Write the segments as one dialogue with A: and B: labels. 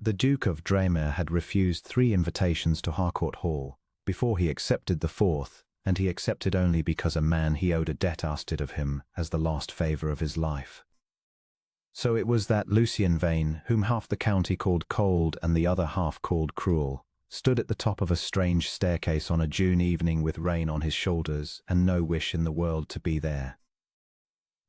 A: The Duke of Draymere had refused 3 invitations to Harcourt Hall before he accepted the 4th, and he accepted only because a man he owed a debt asked it of him as the last favour of his life. So it was that Lucien Vane, whom half the county called cold and the other half called cruel, stood at the top of a strange staircase on a June evening with rain on his shoulders and no wish in the world to be there.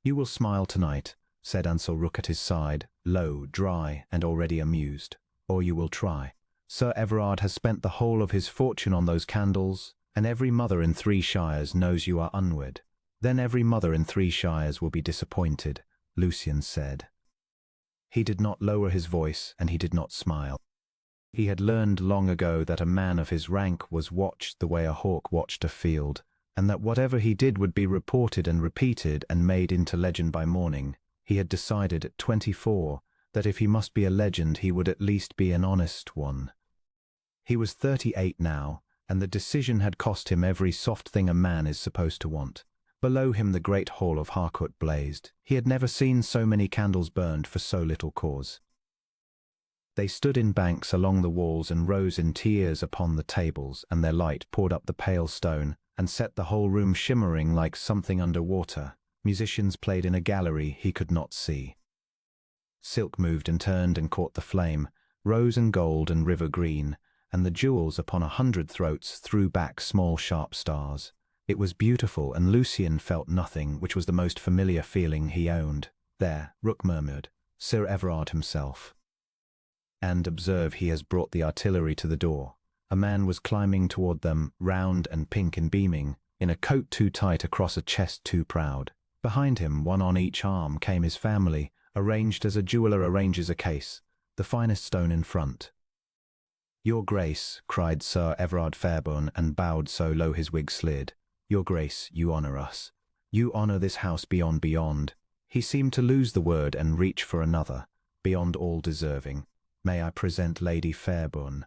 A: "You will smile tonight," said Ansel Rook at his side, low, dry, and already amused. "Or you will try. Sir Everard has spent the whole of his fortune on those candles, and every mother in 3 shires knows you are unwed. Then every mother in 3 shires will be disappointed," Lucien said. He did not lower his voice, and he did not smile. He had learned long ago that a man of his rank was watched the way a hawk watched a field, and that whatever he did would be reported and repeated and made into legend by morning. He had decided at 24 that if he must be a legend, he would at least be an honest one. He was 38 now, and the decision had cost him every soft thing a man is supposed to want. Below him the great hall of Harcourt blazed. He had never seen so many candles burned for so little cause. They stood in banks along the walls and rose in tiers upon the tables, and their light poured up the pale stone and set the whole room shimmering like something under water. Musicians played in a gallery he could not see. Silk moved and turned and caught the flame, rose and gold and river green, and the jewels upon 100 throats threw back small sharp stars. It was beautiful, and Lucien felt nothing, which was the most familiar feeling he owned. "There," Rook murmured, "Sir Everard himself. And observe, he has brought the artillery to the door." A man was climbing toward them, round and pink and beaming, in a coat too tight across a chest too proud. Behind him, one on each arm, came his family, arranged as a jeweller arranges a case, the finest stone in front. "Your Grace," cried Sir Everard Fairbairn, and bowed so low his wig slid. "Your Grace, you honour us. You honour this house beyond." He seemed to lose the word and reach for another, "beyond all deserving. May I present Lady Fairbairn."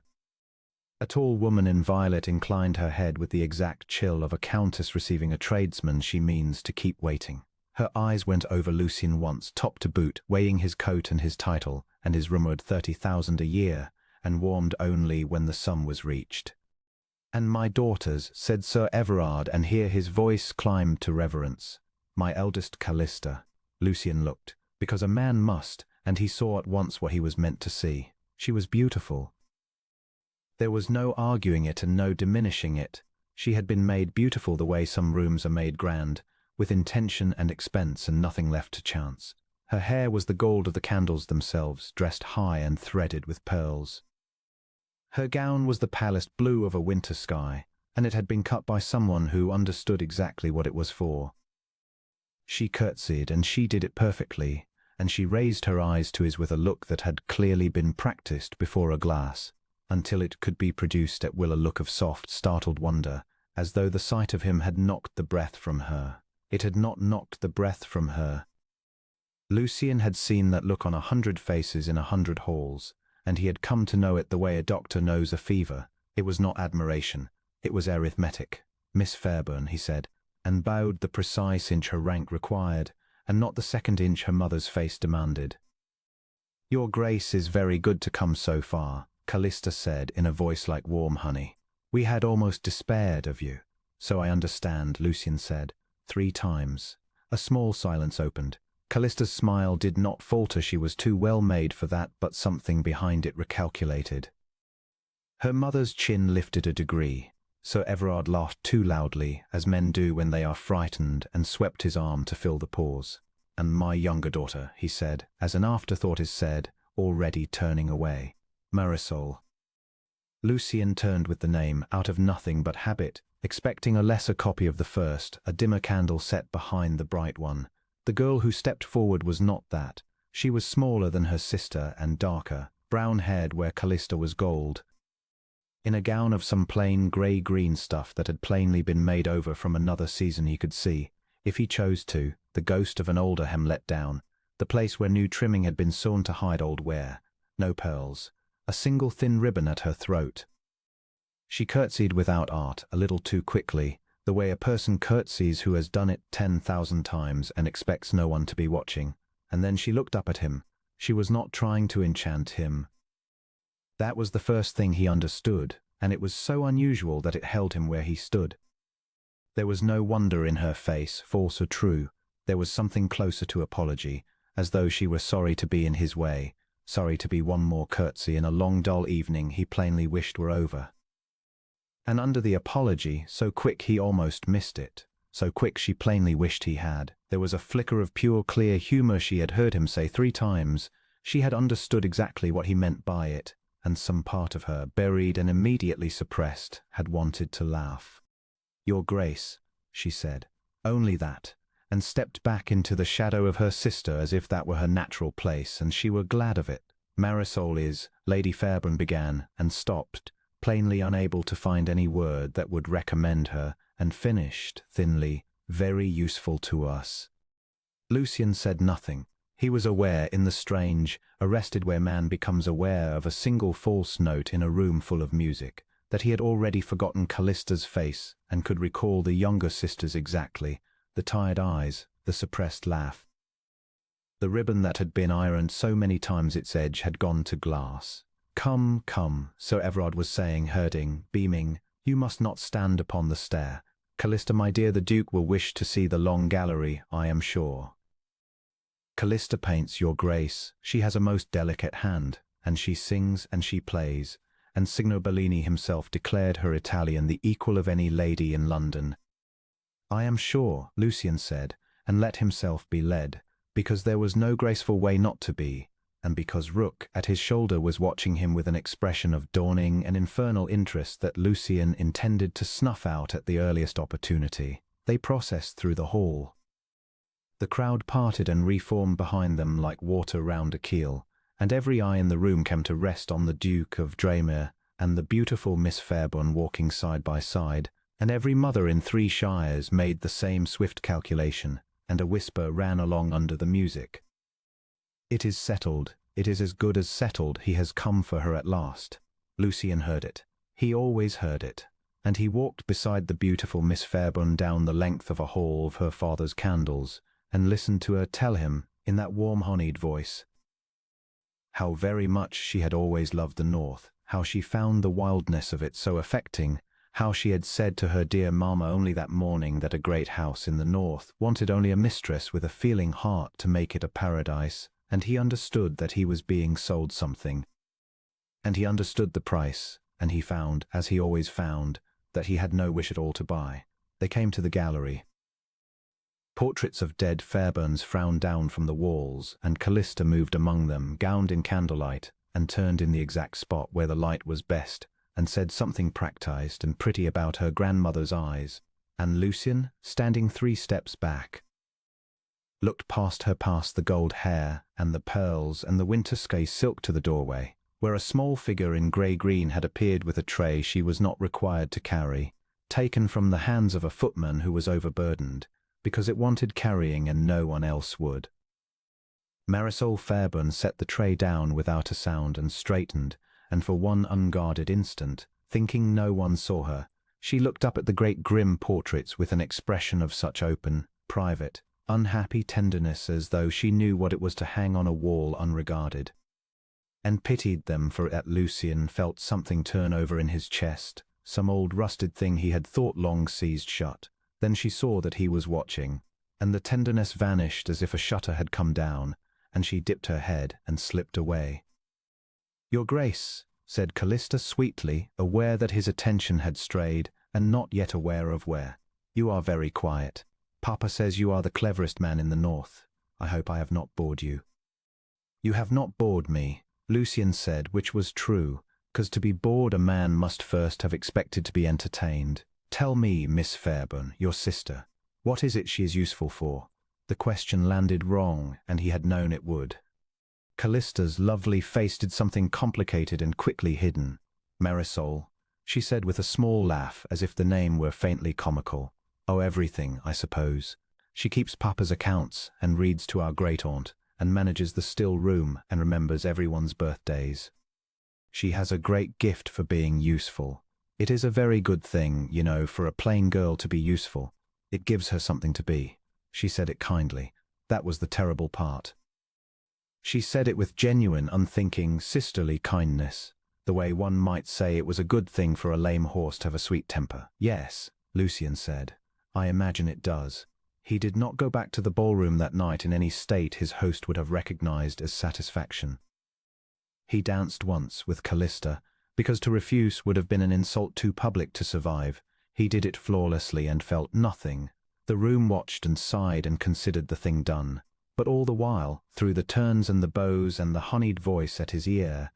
A: A tall woman in violet inclined her head with the exact chill of a countess receiving a tradesman she means to keep waiting. Her eyes went over Lucien once, top to boot, weighing his coat and his title, and his rumoured 30,000 a year, and warmed only when the sum was reached. "And my daughters," said Sir Everard, and here his voice climbed to reverence. "My eldest Callista." Lucien looked, because a man must, and he saw at once what he was meant to see. She was beautiful. There was no arguing it and no diminishing it. She had been made beautiful the way some rooms are made grand, with intention and expense and nothing left to chance. Her hair was the gold of the candles themselves, dressed high and threaded with pearls. Her gown was the palest blue of a winter sky, and it had been cut by someone who understood exactly what it was for. She curtsied, and she did it perfectly, and she raised her eyes to his with a look that had clearly been practiced before a glass, until it could be produced at will, a look of soft, startled wonder, as though the sight of him had knocked the breath from her. It had not knocked the breath from her. Lucien had seen that look on 100 faces in 100 halls, and he had come to know it the way a doctor knows a fever. It was not admiration, it was arithmetic. "Miss Fairbairn," he said, and bowed the precise inch her rank required, and not the 2nd inch her mother's face demanded. "Your Grace is very good to come so far," Callista said in a voice like warm honey. "We had almost despaired of you." "So I understand," Lucien said, 3 times. A small silence opened. Callista's smile did not falter, she was too well made for that, but something behind it recalculated. Her mother's chin lifted a degree. Sir Everard laughed too loudly, as men do when they are frightened, and swept his arm to fill the pause. "And my younger daughter," he said, as an afterthought is said, already turning away. "Marisol." Lucien turned with the name, out of nothing but habit, expecting a lesser copy of the first, a dimmer candle set behind the bright one. The girl who stepped forward was not that. She was smaller than her sister and darker, brown-haired where Callista was gold. In a gown of some plain grey-green stuff that had plainly been made over from another season, he could see, if he chose to, the ghost of an older hem let down, the place where new trimming had been sewn to hide old wear. No pearls. A single thin ribbon at her throat. She curtsied without art, a little too quickly, the way a person curtsies who has done it 10,000 times and expects no one to be watching, and then she looked up at him. She was not trying to enchant him. That was the first thing he understood, and it was so unusual that it held him where he stood. There was no wonder in her face, false or true. There was something closer to apology, as though she were sorry to be in his way, sorry to be one more curtsy in a long dull evening he plainly wished were over. And under the apology, so quick he almost missed it, so quick she plainly wished he had, there was a flicker of pure clear humor she had heard him say 3 times. She had understood exactly what he meant by it, and some part of her, buried and immediately suppressed, had wanted to laugh. "Your Grace," she said, only that, and stepped back into the shadow of her sister as if that were her natural place and she were glad of it. "Marisol is," Lady Fairburn began, and stopped, plainly unable to find any word that would recommend her, and finished, thinly, "very useful to us." Lucian said nothing. He was aware, in the strange, arrested where man becomes aware of a single false note in a room full of music, that he had already forgotten Callista's face and could recall the younger sister's exactly, the tired eyes, the suppressed laugh. The ribbon that had been ironed so many times its edge had gone to glass. "Come, come," Sir Everard was saying, hurting, beaming, "you must not stand upon the stair. Callista, my dear, the Duke will wish to see the long gallery, I am sure. Callista paints, Your Grace. She has a most delicate hand, and she sings and she plays, and Signor Bellini himself declared her Italian the equal of any lady in London." "I am sure," Lucian said, and let himself be led, because there was no graceful way not to be, and because Rook at his shoulder was watching him with an expression of dawning and infernal interest that Lucian intended to snuff out at the earliest opportunity. They processed through the hall. The crowd parted and reformed behind them like water round a keel, and every eye in the room came to rest on the Duke of Draymere and the beautiful Miss Fairburn walking side by side, and every mother in 3 shires made the same swift calculation, and a whisper ran along under the music. "It is settled. It is as good as settled. He has come for her at last." Lucian heard it. He always heard it. And he walked beside the beautiful Miss Fairburn down the length of a hall of her father's candles, and listened to her tell him, in that warm honeyed voice, how very much she had always loved the North, how she found the wildness of it so affecting, how she had said to her dear mamma only that morning that a great house in the North wanted only a mistress with a feeling heart to make it a paradise, and he understood that he was being sold something. And he understood the price, and he found, as he always found, that he had no wish at all to buy. They came to the gallery. Portraits of dead Fairburns frowned down from the walls, and Callista moved among them, gowned in candlelight, and turned in the exact spot where the light was best, and said something practised and pretty about her grandmother's eyes, and Lucian, standing 3 steps back, looked past her, past the gold hair and the pearls and the winter sky silk to the doorway, where a small figure in grey-green had appeared with a tray she was not required to carry, taken from the hands of a footman who was overburdened, because it wanted carrying and no one else would. Marisol Fairburn set the tray down without a sound and straightened, and for one unguarded instant, thinking no one saw her, she looked up at the great grim portraits with an expression of such open, private, unhappy tenderness as though she knew what it was to hang on a wall unregarded, and pitied them for it. Lucian felt something turn over in his chest, some old rusted thing he had thought long seized shut. Then she saw that he was watching, and the tenderness vanished as if a shutter had come down, and she dipped her head and slipped away. "Your Grace," said Callista sweetly, aware that his attention had strayed, and not yet aware of where. "You are very quiet. Papa says you are the cleverest man in the North. I hope I have not bored you." "You have not bored me," Lucian said, which was true, because to be bored a man must first have expected to be entertained. "Tell me, Miss Fairburn, your sister, what is it she is useful for?" The question landed wrong, and he had known it would. Callista's lovely face did something complicated and quickly hidden. "Marisol," she said with a small laugh, as if the name were faintly comical. "Oh, everything, I suppose. She keeps Papa's accounts, and reads to our great-aunt, and manages the still room, and remembers everyone's birthdays. She has a great gift for being useful. It is a very good thing, you know, for a plain girl to be useful. It gives her something to be." She said it kindly. That was the terrible part. She said it with genuine, unthinking, sisterly kindness. the way one might say it was a good thing for a lame horse to have a sweet temper. Yes, Lucien said. I imagine it does. He did not go back to the ballroom that night in any state his host would have recognized as satisfaction. He danced once with Callista, because to refuse would have been an insult too public to survive. He did it flawlessly and felt nothing. The room watched and sighed and considered the thing done. But all the while, through the turns and the bows and the honeyed voice at his ear,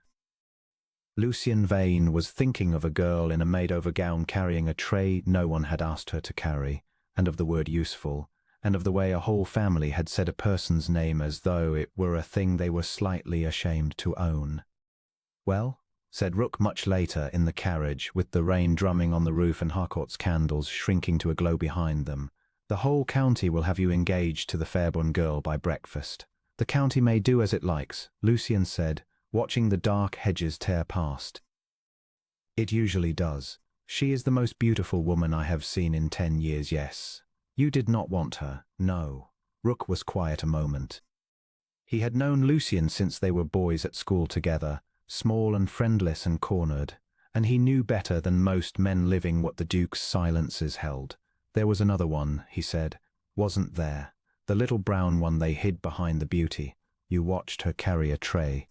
A: Lucien Vane was thinking of a girl in a made-over gown carrying a tray no one had asked her to carry, and of the word useful, and of the way a whole family had said a person's name as though it were a thing they were slightly ashamed to own. Well, said Rook much later in the carriage, with the rain drumming on the roof and Harcourt's candles shrinking to a glow behind them, the whole county will have you engaged to the Fairborn girl by breakfast. The county may do as it likes, Lucien said, watching the dark hedges tear past. It usually does. She is the most beautiful woman I have seen in 10 years, yes. You did not want her, no. Rook was quiet a moment. He had known Lucien since they were boys at school together, small and friendless and cornered, and he knew better than most men living what the Duke's silences held. There was another one, he said, wasn't there? The little brown one they hid behind the beauty. You watched her carry a tray.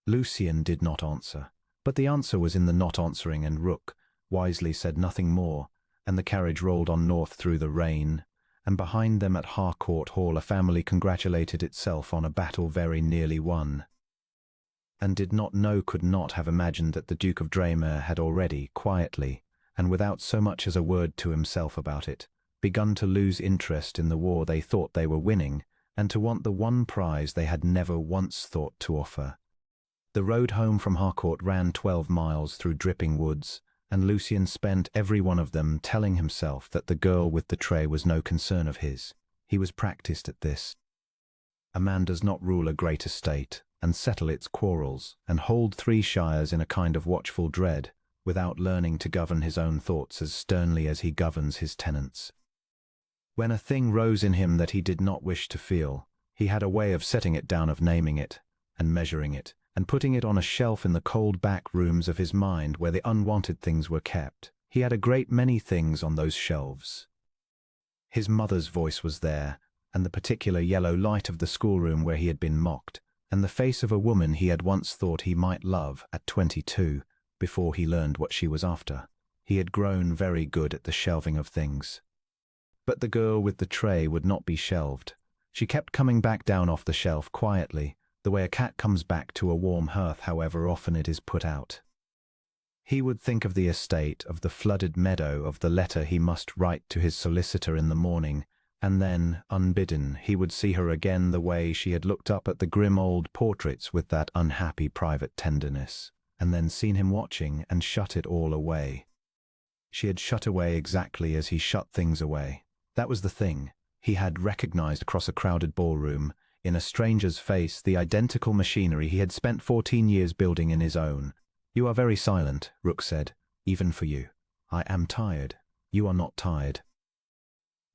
A: Lucien did not answer, but the answer was in the not answering, and Rook wisely said nothing more, and the carriage rolled on north through the rain, and behind them at Harcourt Hall a family congratulated itself on a battle very nearly won, and did not know, could not have imagined that the Duke of Draymere had already, quietly, and without so much as a word to himself about it, begun to lose interest in the war they thought they were winning, and to want the one prize they had never once thought to offer. The road home from Harcourt ran 12 miles through dripping woods, and Lucien spent every one of them telling himself that the girl with the tray was no concern of his. He was practiced at this. A man does not rule a great estate, and settle its quarrels, and hold 3 shires in a kind of watchful dread, without learning to govern his own thoughts as sternly as he governs his tenants. When a thing rose in him that he did not wish to feel, he had a way of setting it down, of naming it, and measuring it, and putting it on a shelf in the cold back rooms of his mind where the unwanted things were kept. He had a great many things on those shelves. His mother's voice was there, and the particular yellow light of the schoolroom where he had been mocked, and the face of a woman he had once thought he might love at 22, before he learned what she was after. He had grown very good at the shelving of things. But the girl with the tray would not be shelved. She kept coming back down off the shelf quietly, the way a cat comes back to a warm hearth however often it is put out. He would think of the estate, of the flooded meadow, of the letter he must write to his solicitor in the morning, and then, unbidden, he would see her again the way she had looked up at the grim old portraits with that unhappy private tenderness, and then seen him watching and shut it all away. She had shut away exactly as he shut things away. That was the thing. He had recognized across a crowded ballroom, in a stranger's face, the identical machinery he had spent 14 years building in his own. You are very silent, Rook said, even for you. I am tired. You are not tired.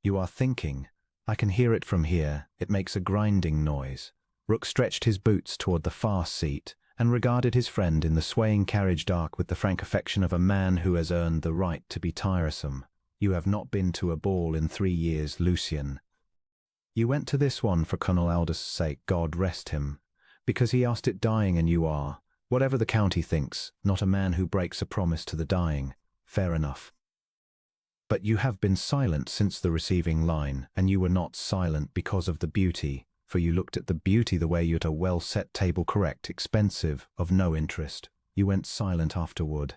A: You are thinking. I can hear it from here. It makes a grinding noise. Rook stretched his boots toward the far seat and regarded his friend in the swaying carriage dark with the frank affection of a man who has earned the right to be tiresome. You have not been to a ball in 3 years, Lucien. You went to this one for Colonel Aldous' sake, God rest him, because he asked it dying, and you are, whatever the county thinks, not a man who breaks a promise to the dying. Fair enough. But you have been silent since the receiving line, and you were not silent because of the beauty, for you looked at the beauty the way you'd a well-set table, correct, expensive, of no interest. You went silent afterward.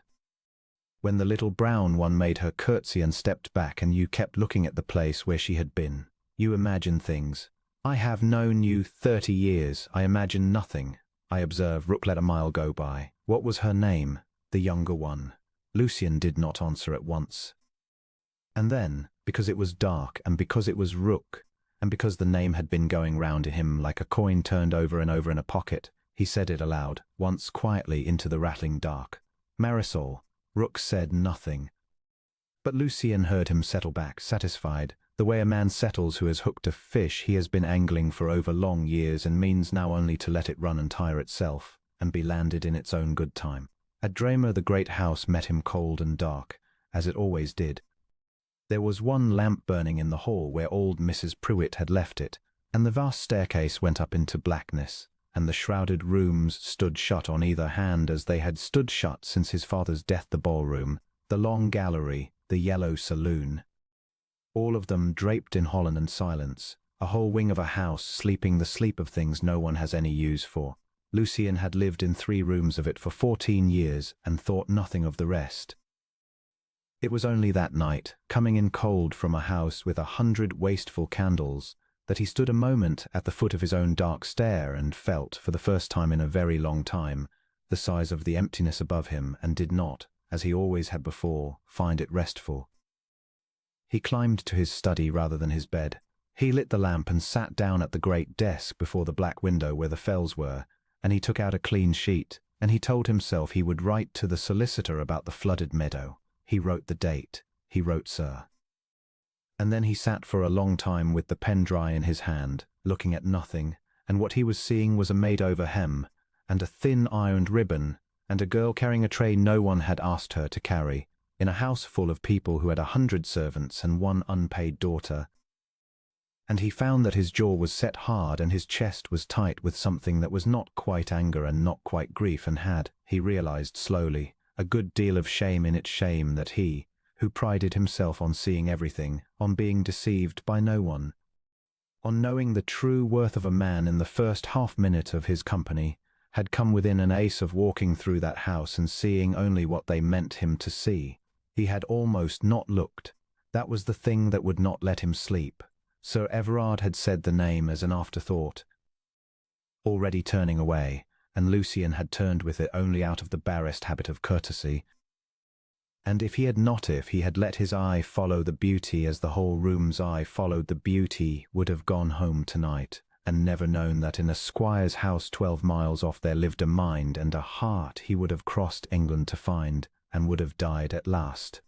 A: When the little brown one made her curtsy and stepped back, and you kept looking at the place where she had been. You imagine things. I have known you 30 years. I imagine nothing. I observe. Rook let a mile go by. What was her name? The younger one. Lucien did not answer at once. And then, because it was dark, and because it was Rook, and because the name had been going round in him like a coin turned over and over in a pocket, he said it aloud, once quietly into the rattling dark. Marisol. Rook said nothing. But Lucien heard him settle back, satisfied, the way a man settles who has hooked a fish he has been angling for over long years and means now only to let it run and tire itself, and be landed in its own good time. At Draymere the great house met him cold and dark, as it always did. There was one lamp burning in the hall where old Mrs. Pruitt had left it, and the vast staircase went up into blackness, and the shrouded rooms stood shut on either hand as they had stood shut since his father's death, the ballroom, the long gallery, the yellow saloon. All of them draped in holland and silence, a whole wing of a house sleeping the sleep of things no one has any use for. Lucien had lived in 3 rooms of it for 14 years and thought nothing of the rest. It was only that night, coming in cold from a house with 100 wasteful candles, that he stood a moment at the foot of his own dark stair and felt, for the first time in a very long time, the size of the emptiness above him, and did not, as he always had before, find it restful. He climbed to his study rather than his bed. He lit the lamp and sat down at the great desk before the black window where the fells were, and he took out a clean sheet, and he told himself he would write to the solicitor about the flooded meadow. He wrote the date. He wrote Sir. And then he sat for a long time with the pen dry in his hand, looking at nothing, and what he was seeing was a made-over hem, and a thin ironed ribbon, and a girl carrying a tray no one had asked her to carry, in a house full of people who had 100 servants and 1 unpaid daughter. And he found that his jaw was set hard and his chest was tight with something that was not quite anger and not quite grief, and had, he realized slowly, a good deal of shame in its shame that he, who prided himself on seeing everything, on being deceived by no one, on knowing the true worth of a man in the first half-minute of his company, had come within an ace of walking through that house and seeing only what they meant him to see. He had almost not looked. That was the thing that would not let him sleep. Sir Everard had said the name as an afterthought, already turning away, and Lucien had turned with it only out of the barest habit of courtesy. And if he had let his eye follow the beauty as the whole room's eye followed the beauty, would have gone home tonight, and never known that in a squire's house 12 miles off there lived a mind and a heart he would have crossed England to find, and would have died at last.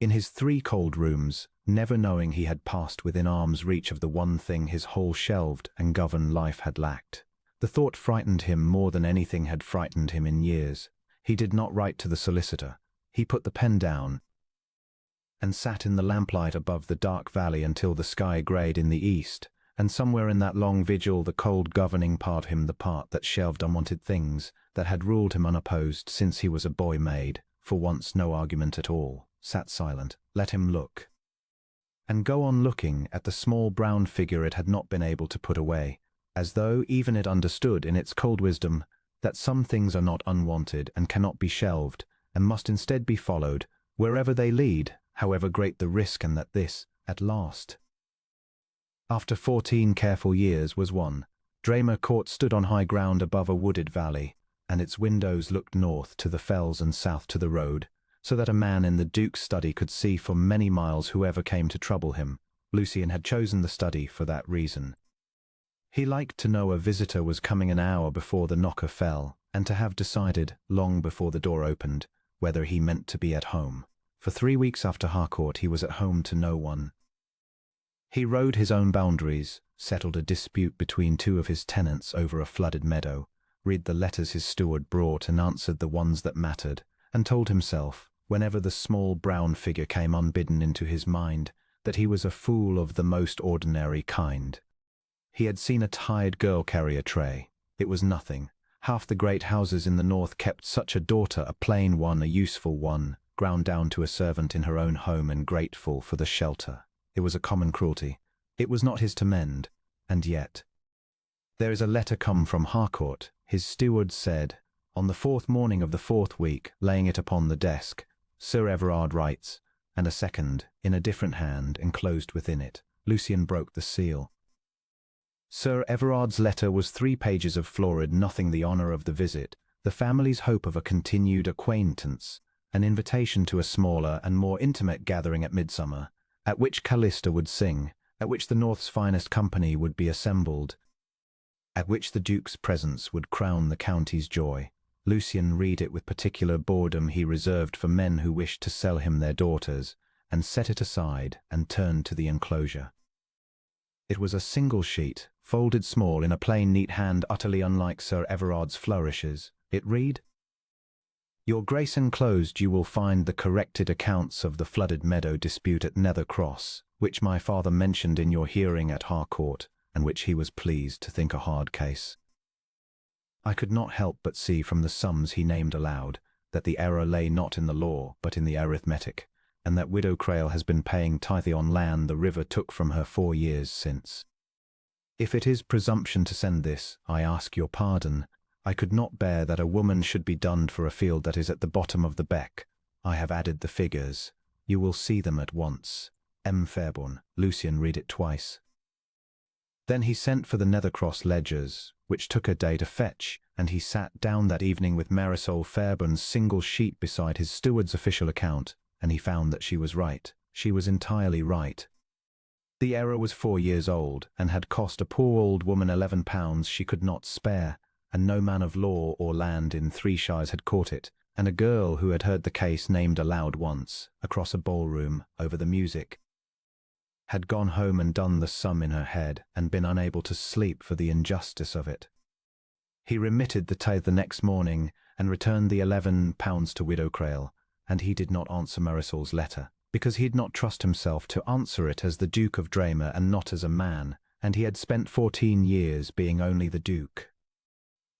A: In his 3 cold rooms, never knowing he had passed within arm's reach of the one thing his whole shelved and governed life had lacked. The thought frightened him more than anything had frightened him in years. He did not write to the solicitor. He put the pen down and sat in the lamplight above the dark valley until the sky greyed in the east, and somewhere in that long vigil the cold governing part of him, the part that shelved unwanted things, that had ruled him unopposed since he was a boy, made, for once, no argument at all, sat silent, let him look, and go on looking at the small brown figure it had not been able to put away, as though even it understood in its cold wisdom that some things are not unwanted and cannot be shelved, and must instead be followed, wherever they lead, however great the risk, and that this, at last, after 14 careful years, was won. Draymere Court stood on high ground above a wooded valley, and its windows looked north to the fells and south to the road, so that a man in the Duke's study could see for many miles whoever came to trouble him. Lucien had chosen the study for that reason. He liked to know a visitor was coming an hour before the knocker fell, and to have decided, long before the door opened, whether he meant to be at home. For 3 weeks after Harcourt he was at home to no one. He rode his own boundaries, settled a dispute between 2 of his tenants over a flooded meadow, read the letters his steward brought and answered the ones that mattered, and told himself, whenever the small brown figure came unbidden into his mind, that he was a fool of the most ordinary kind. He had seen a tired girl carry a tray. It was nothing. Half the great houses in the north kept such a daughter, a plain one, a useful one, ground down to a servant in her own home and grateful for the shelter. It was a common cruelty. It was not his to mend. And yet, there is a letter come from Harcourt, his steward said, on the 4th morning of the 4th week, laying it upon the desk. Sir Everard writes, and a second, in a different hand, enclosed within it. Lucien broke the seal. Sir Everard's letter was 3 pages of florid nothing, the honour of the visit, the family's hope of a continued acquaintance, an invitation to a smaller and more intimate gathering at midsummer, at which Callista would sing, at which the North's finest company would be assembled, at which the Duke's presence would crown the county's joy. Lucien read it with particular boredom he reserved for men who wished to sell him their daughters, and set it aside and turned to the enclosure. It was a single sheet, folded small in a plain neat hand utterly unlike Sir Everard's flourishes. It read, Your grace enclosed you will find the corrected accounts of the flooded meadow dispute at Nether Cross, which my father mentioned in your hearing at Harcourt, and which he was pleased to think a hard case. I could not help but see from the sums he named aloud that the error lay not in the law but in the arithmetic, and that Widow Crail has been paying tithe on land the river took from her 4 years since. If it is presumption to send this, I ask your pardon. I could not bear that a woman should be dunned for a field that is at the bottom of the beck. I have added the figures. You will see them at once. M. Fairborn. Lucian, read it twice. Then he sent for the Nethercross ledgers, which took a day to fetch, and he sat down that evening with Marisol Fairborn's single sheet beside his steward's official account, and he found that she was right. She was entirely right. The error was 4 years old, and had cost a poor old woman £11 she could not spare, and no man of law or land in 3 shires had caught it, and a girl who had heard the case named aloud once, across a ballroom, over the music, had gone home and done the sum in her head, and been unable to sleep for the injustice of it. He remitted the tithe the next morning, and returned the £11 to Widow Crail, and he did not answer Marisol's letter, because he did not trust himself to answer it as the Duke of Draymere and not as a man, and he had spent 14 years being only the Duke.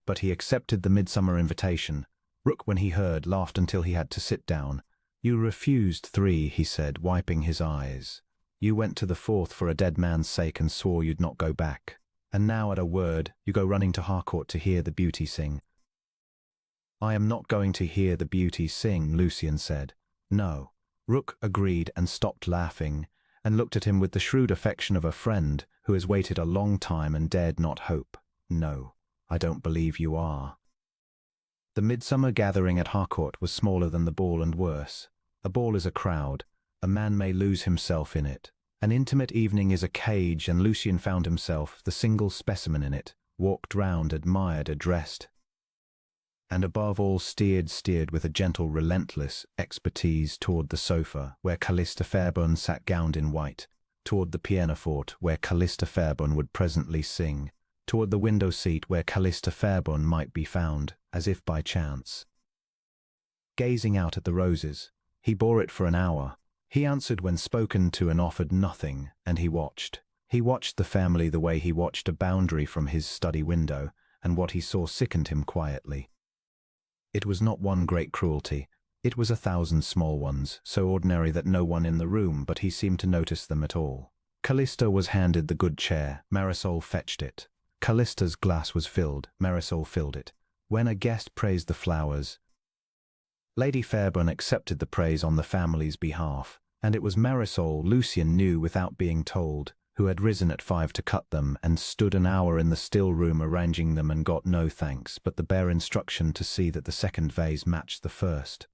A: But he accepted the midsummer invitation. Rook, when he heard, laughed until he had to sit down. You refused 3, he said, wiping his eyes. You went to the 4th for a dead man's sake and swore you'd not go back. And now at a word, you go running to Harcourt to hear the beauty sing. I am not going to hear the beauty sing, Lucian said. No. Rook agreed and stopped laughing, and looked at him with the shrewd affection of a friend who has waited a long time and dared not hope. No, I don't believe you are. The midsummer gathering at Harcourt was smaller than the ball and worse. A ball is a crowd. A man may lose himself in it. An intimate evening is a cage, and Lucian found himself the single specimen in it, walked round, admired, addressed, and above all steered with a gentle, relentless expertise toward the sofa, where Callista Fairborn sat gowned in white, toward the pianoforte, where Callista Fairborn would presently sing, toward the window seat where Callista Fairborn might be found, as if by chance. Gazing out at the roses, he bore it for an hour. He answered when spoken to and offered nothing, and he watched. He watched the family the way he watched a boundary from his study window, and what he saw sickened him quietly. It was not one great cruelty. It was 1,000 small ones, so ordinary that no one in the room but he seemed to notice them at all. Callista was handed the good chair. Marisol fetched it. Callista's glass was filled. Marisol filled it. When a guest praised the flowers, Lady Fairborn accepted the praise on the family's behalf, and it was Marisol, Lucian knew without being told, who had risen at 5 to cut them and stood an hour in the still room arranging them and got no thanks but the bare instruction to see that the second vase matched the first.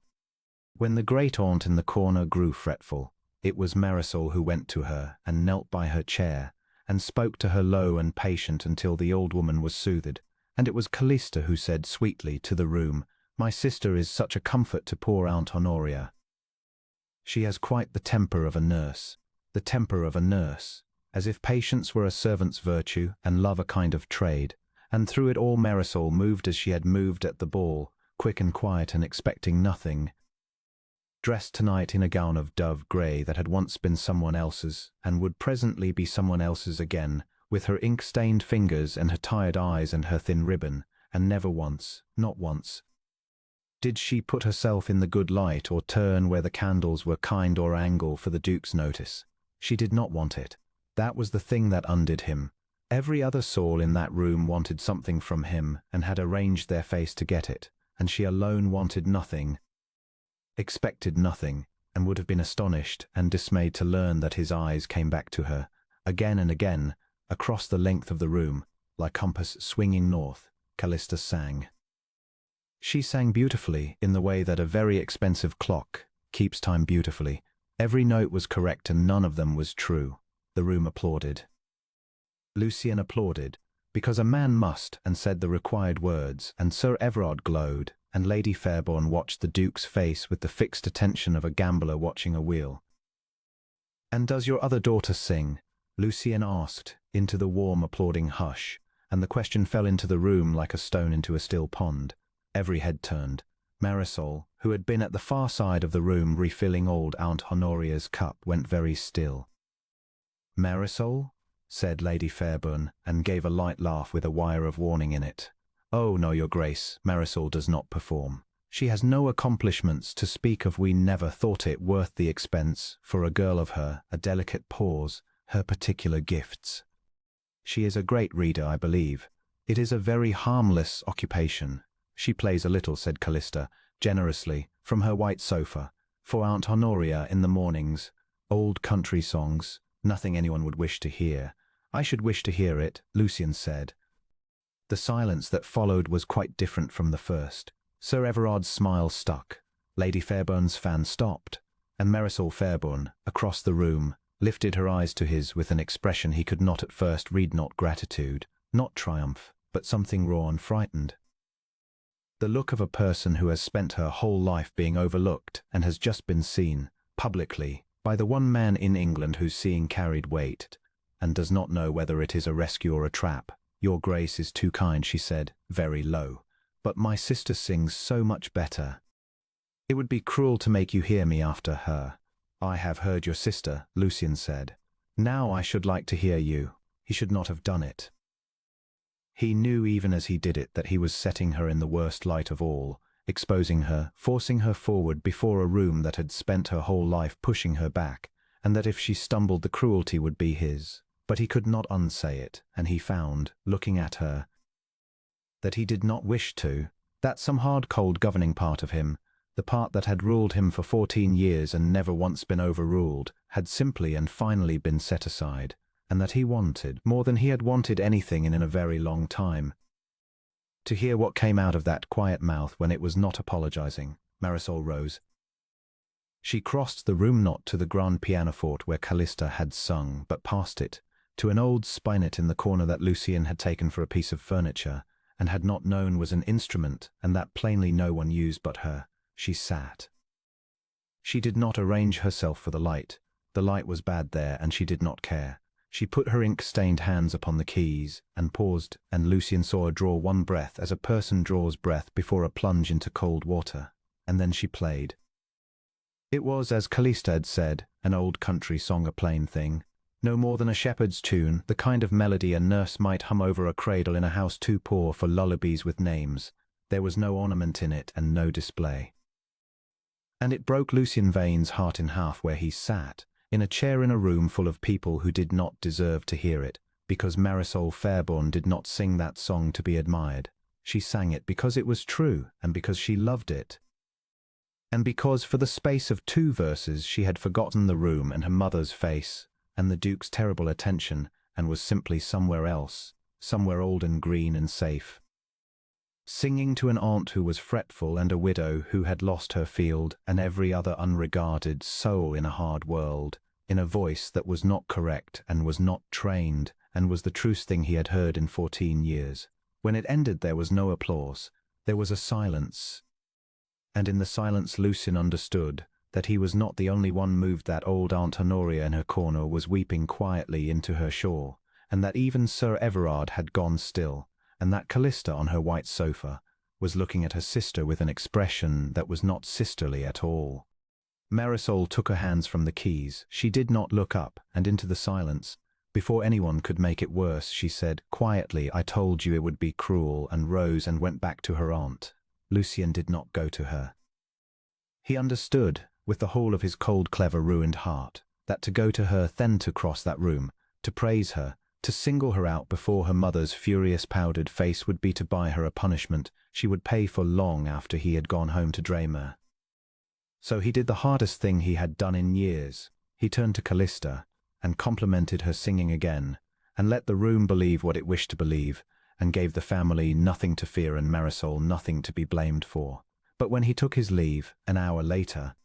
A: When the great aunt in the corner grew fretful, it was Marisol who went to her and knelt by her chair and spoke to her low and patient until the old woman was soothed, and it was Callista who said sweetly to the room, My sister is such a comfort to poor Aunt Honoria. She has quite the temper of a nurse, as if patience were a servant's virtue and love a kind of trade, and through it all Marisol moved as she had moved at the ball, quick and quiet and expecting nothing, dressed tonight in a gown of dove grey that had once been someone else's and would presently be someone else's again, with her ink-stained fingers and her tired eyes and her thin ribbon, and never once, not once, did she put herself in the good light or turn where the candles were kind or angle for the Duke's notice. She did not want it. That was the thing that undid him. Every other soul in that room wanted something from him and had arranged their face to get it, and she alone wanted nothing, expected nothing, and would have been astonished and dismayed to learn that his eyes came back to her, again and again, across the length of the room, like compass swinging north. Callista sang. She sang beautifully in the way that a very expensive clock keeps time beautifully. Every note was correct and none of them was true. The room applauded. Lucian applauded, because a man must, and said the required words, and Sir Everard glowed, and Lady Fairborn watched the Duke's face with the fixed attention of a gambler watching a wheel. And does your other daughter sing? Lucian asked, into the warm applauding hush, and the question fell into the room like a stone into a still pond. Every head turned. Marisol, who had been at the far side of the room refilling old Aunt Honoria's cup, went very still. "Marisol?" said Lady Fairburn, and gave a light laugh with a wire of warning in it. "Oh, no, your grace, Marisol does not perform. She has no accomplishments to speak of. We never thought it worth the expense, for a girl of her, a delicate pause, her particular gifts. She is a great reader, I believe. It is a very harmless occupation. She plays a little," said Callista, generously, from her white sofa, "for Aunt Honoria in the mornings. Old country songs, nothing anyone would wish to hear." "I should wish to hear it," Lucian said. The silence that followed was quite different from the first. Sir Everard's smile stuck. Lady Fairburn's fan stopped, and Marisol Fairburn, across the room, lifted her eyes to his with an expression he could not at first read, not gratitude, not triumph, but something raw and frightened. The look of a person who has spent her whole life being overlooked and has just been seen, publicly, by the one man in England whose seeing carried weight, and does not know whether it is a rescue or a trap. "Your grace is too kind," she said, very low. "But my sister sings so much better. It would be cruel to make you hear me after her." "I have heard your sister," Lucian said. "Now I should like to hear you." He should not have done it. He knew even as he did it that he was setting her in the worst light of all, exposing her, forcing her forward before a room that had spent her whole life pushing her back, and that if she stumbled the cruelty would be his. But he could not unsay it, and he found, looking at her, that he did not wish to, that some hard cold governing part of him, the part that had ruled him for 14 years and never once been overruled, had simply and finally been set aside, and that he wanted, more than he had wanted anything in a very long time, to hear what came out of that quiet mouth when it was not apologizing. Marisol rose. She crossed the room, not to the grand pianoforte where Callista had sung, but past it, to an old spinet in the corner that Lucian had taken for a piece of furniture, and had not known was an instrument, and that plainly no one used but her. She sat. She did not arrange herself for the light. The light was bad there, and she did not care. She put her ink-stained hands upon the keys, and paused, and Lucian saw her draw one breath as a person draws breath before a plunge into cold water, and then she played. It was, as Callista had said, an old country song, a plain thing. No more than a shepherd's tune, the kind of melody a nurse might hum over a cradle in a house too poor for lullabies with names. There was no ornament in it and no display. And it broke Lucian Vane's heart in half where he sat, in a chair in a room full of people who did not deserve to hear it, because Marisol Fairburn did not sing that song to be admired. She sang it because it was true, and because she loved it. And because for the space of 2 verses she had forgotten the room and her mother's face, and the Duke's terrible attention, and was simply somewhere else, somewhere old and green and safe, singing to an aunt who was fretful and a widow who had lost her field and every other unregarded soul in a hard world, in a voice that was not correct and was not trained, and was the truest thing he had heard in 14 years. When it ended there was no applause, there was a silence, and in the silence Lucian understood that he was not the only one moved, that old Aunt Honoria in her corner was weeping quietly into her shawl, and that even Sir Everard had gone still, and that Callista on her white sofa was looking at her sister with an expression that was not sisterly at all. Marisol took her hands from the keys. She did not look up, and into the silence. Before anyone could make it worse, she said, quietly, "I told you it would be cruel," and rose and went back to her aunt. Lucian did not go to her. He understood, with the whole of his cold, clever, ruined heart, that to go to her, then to cross that room, to praise her, to single her out before her mother's furious powdered face would be to buy her a punishment she would pay for long after he had gone home to Draymere. So he did the hardest thing he had done in years. He turned to Callista, and complimented her singing again, and let the room believe what it wished to believe, and gave the family nothing to fear and Marisol nothing to be blamed for. But when he took his leave, an hour later,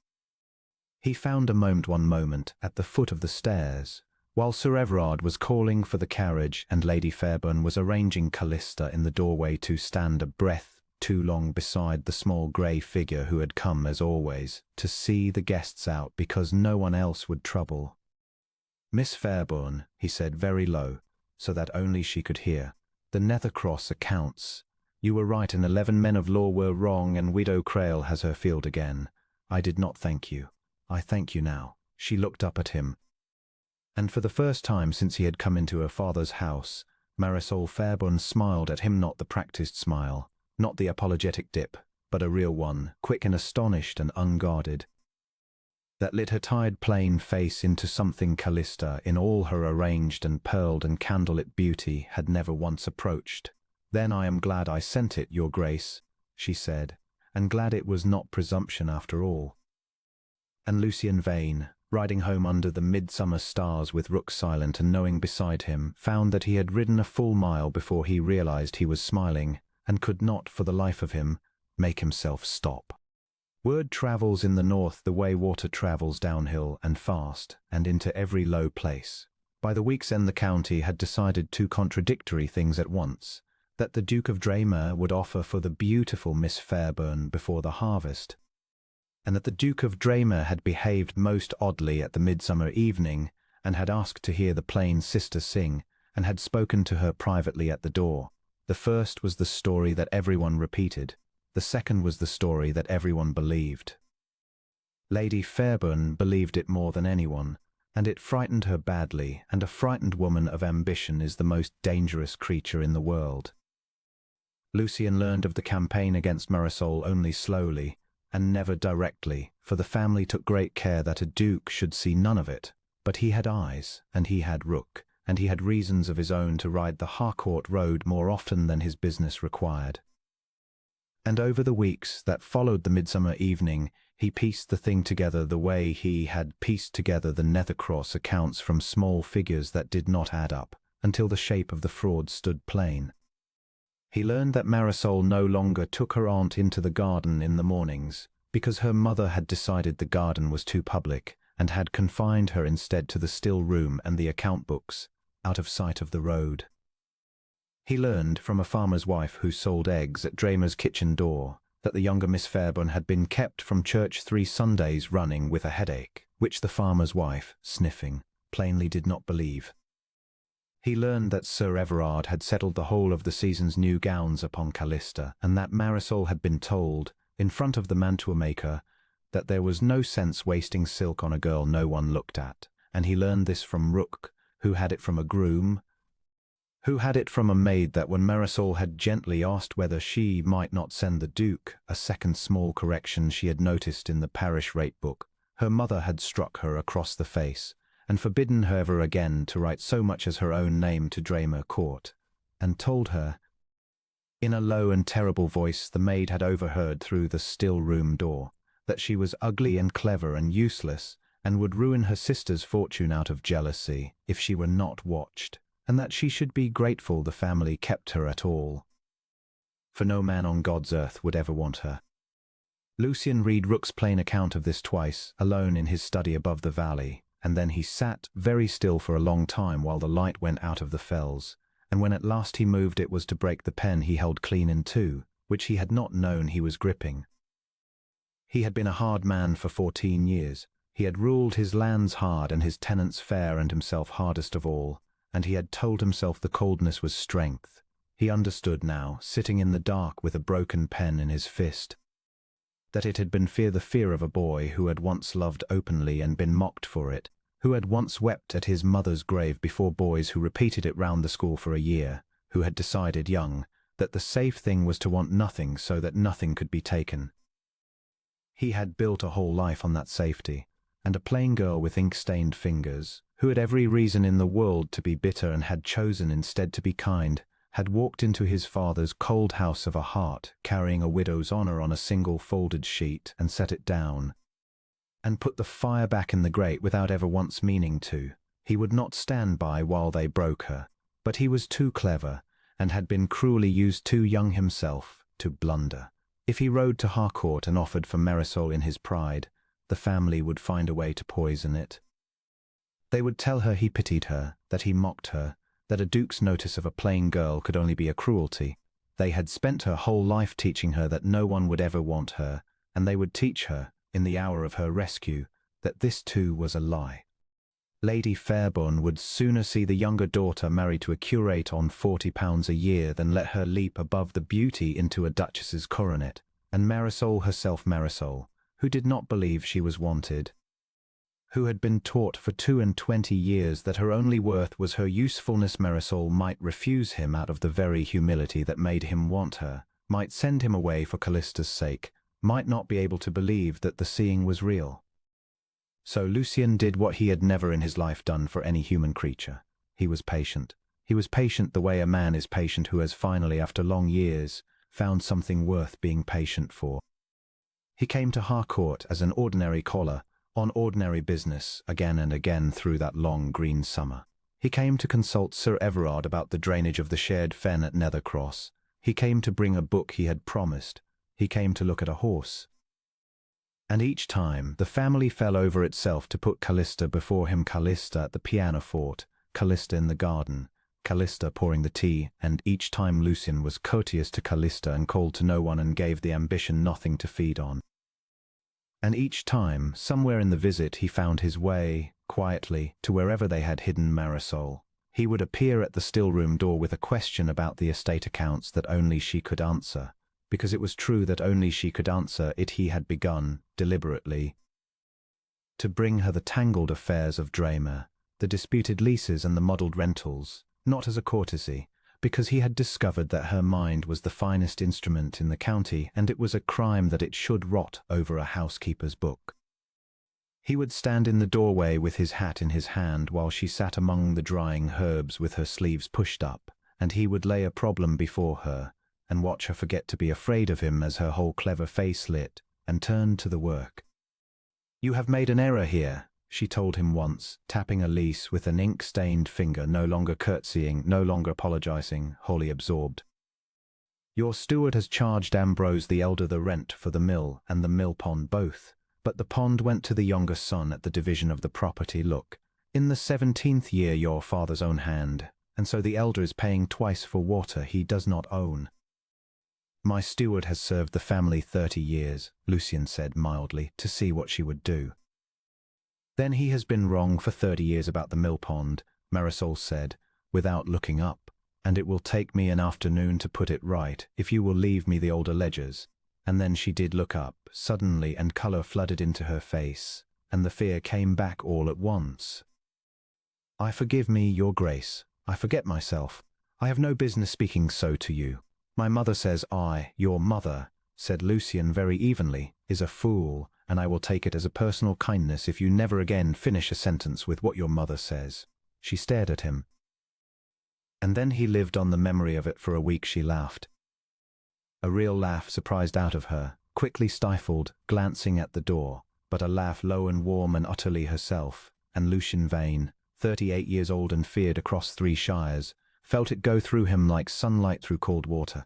A: he found one moment at the foot of the stairs, while Sir Everard was calling for the carriage and Lady Fairburn was arranging Callista in the doorway to stand a breath too long beside the small grey figure who had come, as always, to see the guests out because no one else would trouble. "Miss Fairburn," he said very low, so that only she could hear, "the Nether Cross accounts. You were right, and 11 men of law were wrong, and Widow Crail has her field again. I did not thank you. I thank you now." She looked up at him. And for the first time since he had come into her father's house, Marisol Fairburn smiled at him, not the practiced smile, not the apologetic dip, but a real one, quick and astonished and unguarded, that lit her tired plain face into something Callista, in all her arranged and pearled and candlelit beauty, had never once approached. "Then I am glad I sent it, your grace," she said, "and glad it was not presumption after all." And Lucien Vane, riding home under the midsummer stars with Rook silent and knowing beside him, found that he had ridden a full mile before he realized he was smiling, and could not, for the life of him, make himself stop. Word travels in the north the way water travels downhill and fast, and into every low place. By the week's end the county had decided two contradictory things at once: that the Duke of Draymere would offer for the beautiful Miss Fairburn before the harvest, and that the Duke of Draymere had behaved most oddly at the midsummer evening, and had asked to hear the plain sister sing, and had spoken to her privately at the door. The first was the story that everyone repeated. The second was the story that everyone believed. Lady Fairburn believed it more than anyone, and it frightened her badly, and a frightened woman of ambition is the most dangerous creature in the world. Lucien learned of the campaign against Marisol only slowly, and never directly, for the family took great care that a duke should see none of it. But he had eyes, and he had Rook, and he had reasons of his own to ride the Harcourt road more often than his business required. And over the weeks that followed the midsummer evening, he pieced the thing together the way he had pieced together the Nethercross accounts from small figures that did not add up, until the shape of the fraud stood plain. He learned that Marisol no longer took her aunt into the garden in the mornings, because her mother had decided the garden was too public, and had confined her instead to the still room and the account books, out of sight of the road. He learned from a farmer's wife who sold eggs at Draymer's kitchen door that the younger Miss Fairburn had been kept from church 3 Sundays running with a headache, which the farmer's wife, sniffing, plainly did not believe. He learned that Sir Everard had settled the whole of the season's new gowns upon Callista, and that Marisol had been told, in front of the mantua-maker, that there was no sense wasting silk on a girl no one looked at, and he learned this from Rook, who had it from a groom, who had it from a maid, that when Marisol had gently asked whether she might not send the Duke a second small correction she had noticed in the parish rate book, her mother had struck her across the face, and forbidden her ever again to write so much as her own name to Draymere Court, and told her, in a low and terrible voice the maid had overheard through the still room door, that she was ugly and clever and useless, and would ruin her sister's fortune out of jealousy if she were not watched, and that she should be grateful the family kept her at all, for no man on God's earth would ever want her. Lucien read Rook's plain account of this twice, alone in his study above the valley, and then he sat very still for a long time while the light went out of the fells, and when at last he moved it was to break the pen he held clean in two, which he had not known he was gripping. He had been a hard man for 14 years. He had ruled his lands hard and his tenants fair and himself hardest of all, and he had told himself the coldness was strength. He understood now, sitting in the dark with a broken pen in his fist, that it had been the fear of a boy who had once loved openly and been mocked for it, who had once wept at his mother's grave before boys who repeated it round the school for a year, who had decided young that the safe thing was to want nothing so that nothing could be taken. He had built a whole life on that safety, and a plain girl with ink-stained fingers, who had every reason in the world to be bitter and had chosen instead to be kind, had walked into his father's cold house of a heart, carrying a widow's honour on a single folded sheet, and set it down, and put the fire back in the grate without ever once meaning to. He would not stand by while they broke her, but he was too clever, and had been cruelly used too young himself, to blunder. If he rode to Harcourt and offered for Marisol in his pride, the family would find a way to poison it. They would tell her he pitied her, that he mocked her, that a duke's notice of a plain girl could only be a cruelty. They had spent her whole life teaching her that no one would ever want her, and they would teach her, in the hour of her rescue, that this too was a lie. Lady Fairbairn would sooner see the younger daughter married to a curate on £40 a year than let her leap above the beauty into a duchess's coronet, and Marisol herself, Marisol, who did not believe she was wanted, who had been taught for 22 years that her only worth was her usefulness, Marisol might refuse him out of the very humility that made him want her, might send him away for Callista's sake, might not be able to believe that the seeing was real. So Lucien did what he had never in his life done for any human creature. He was patient. He was patient the way a man is patient who has finally, after long years, found something worth being patient for. He came to Harcourt as an ordinary caller, on ordinary business, again and again through that long green summer. He came to consult Sir Everard about the drainage of the shared fen at Nethercross. He came to bring a book he had promised. He came to look at a horse. And each time, the family fell over itself to put Callista before him, Callista at the pianoforte, Callista in the garden, Callista pouring the tea, and each time Lucien was courteous to Callista and cold to no one and gave the ambition nothing to feed on. And each time, somewhere in the visit, he found his way, quietly, to wherever they had hidden Marisol. He would appear at the still-room door with a question about the estate accounts that only she could answer, because it was true that only she could answer it. He had begun, deliberately, to bring her the tangled affairs of Draymere, the disputed leases and the muddled rentals, not as a courtesy, because he had discovered that her mind was the finest instrument in the county, and it was a crime that it should rot over a housekeeper's book. He would stand in the doorway with his hat in his hand while she sat among the drying herbs with her sleeves pushed up, and he would lay a problem before her, and watch her forget to be afraid of him as her whole clever face lit, and turn to the work. "You have made an error here," she told him once, tapping a lease with an ink-stained finger, no longer curtsying, no longer apologizing, wholly absorbed. "Your steward has charged Ambrose the elder the rent for the mill and the mill pond both, but the pond went to the younger son at the division of the property. Look, in the 17th year your father's own hand, and so the elder is paying twice for water he does not own." "My steward has served the family 30 years, Lucien said mildly, to see what she would do. "Then he has been wrong for 30 years about the mill pond," Marisol said, without looking up, "and it will take me an afternoon to put it right, if you will leave me the older ledgers." And then she did look up, suddenly, and colour flooded into her face, and the fear came back all at once. "I forgive me, your grace. I forget myself. I have no business speaking so to you. My mother says your mother," said Lucien very evenly, "is a fool, and I will take it as a personal kindness if you never again finish a sentence with what your mother says." She stared at him. And then he lived on the memory of it for a week. She laughed. A real laugh surprised out of her, quickly stifled, glancing at the door, but a laugh low and warm and utterly herself, and Lucien Vane, 38 years old and feared across 3 shires, felt it go through him like sunlight through cold water.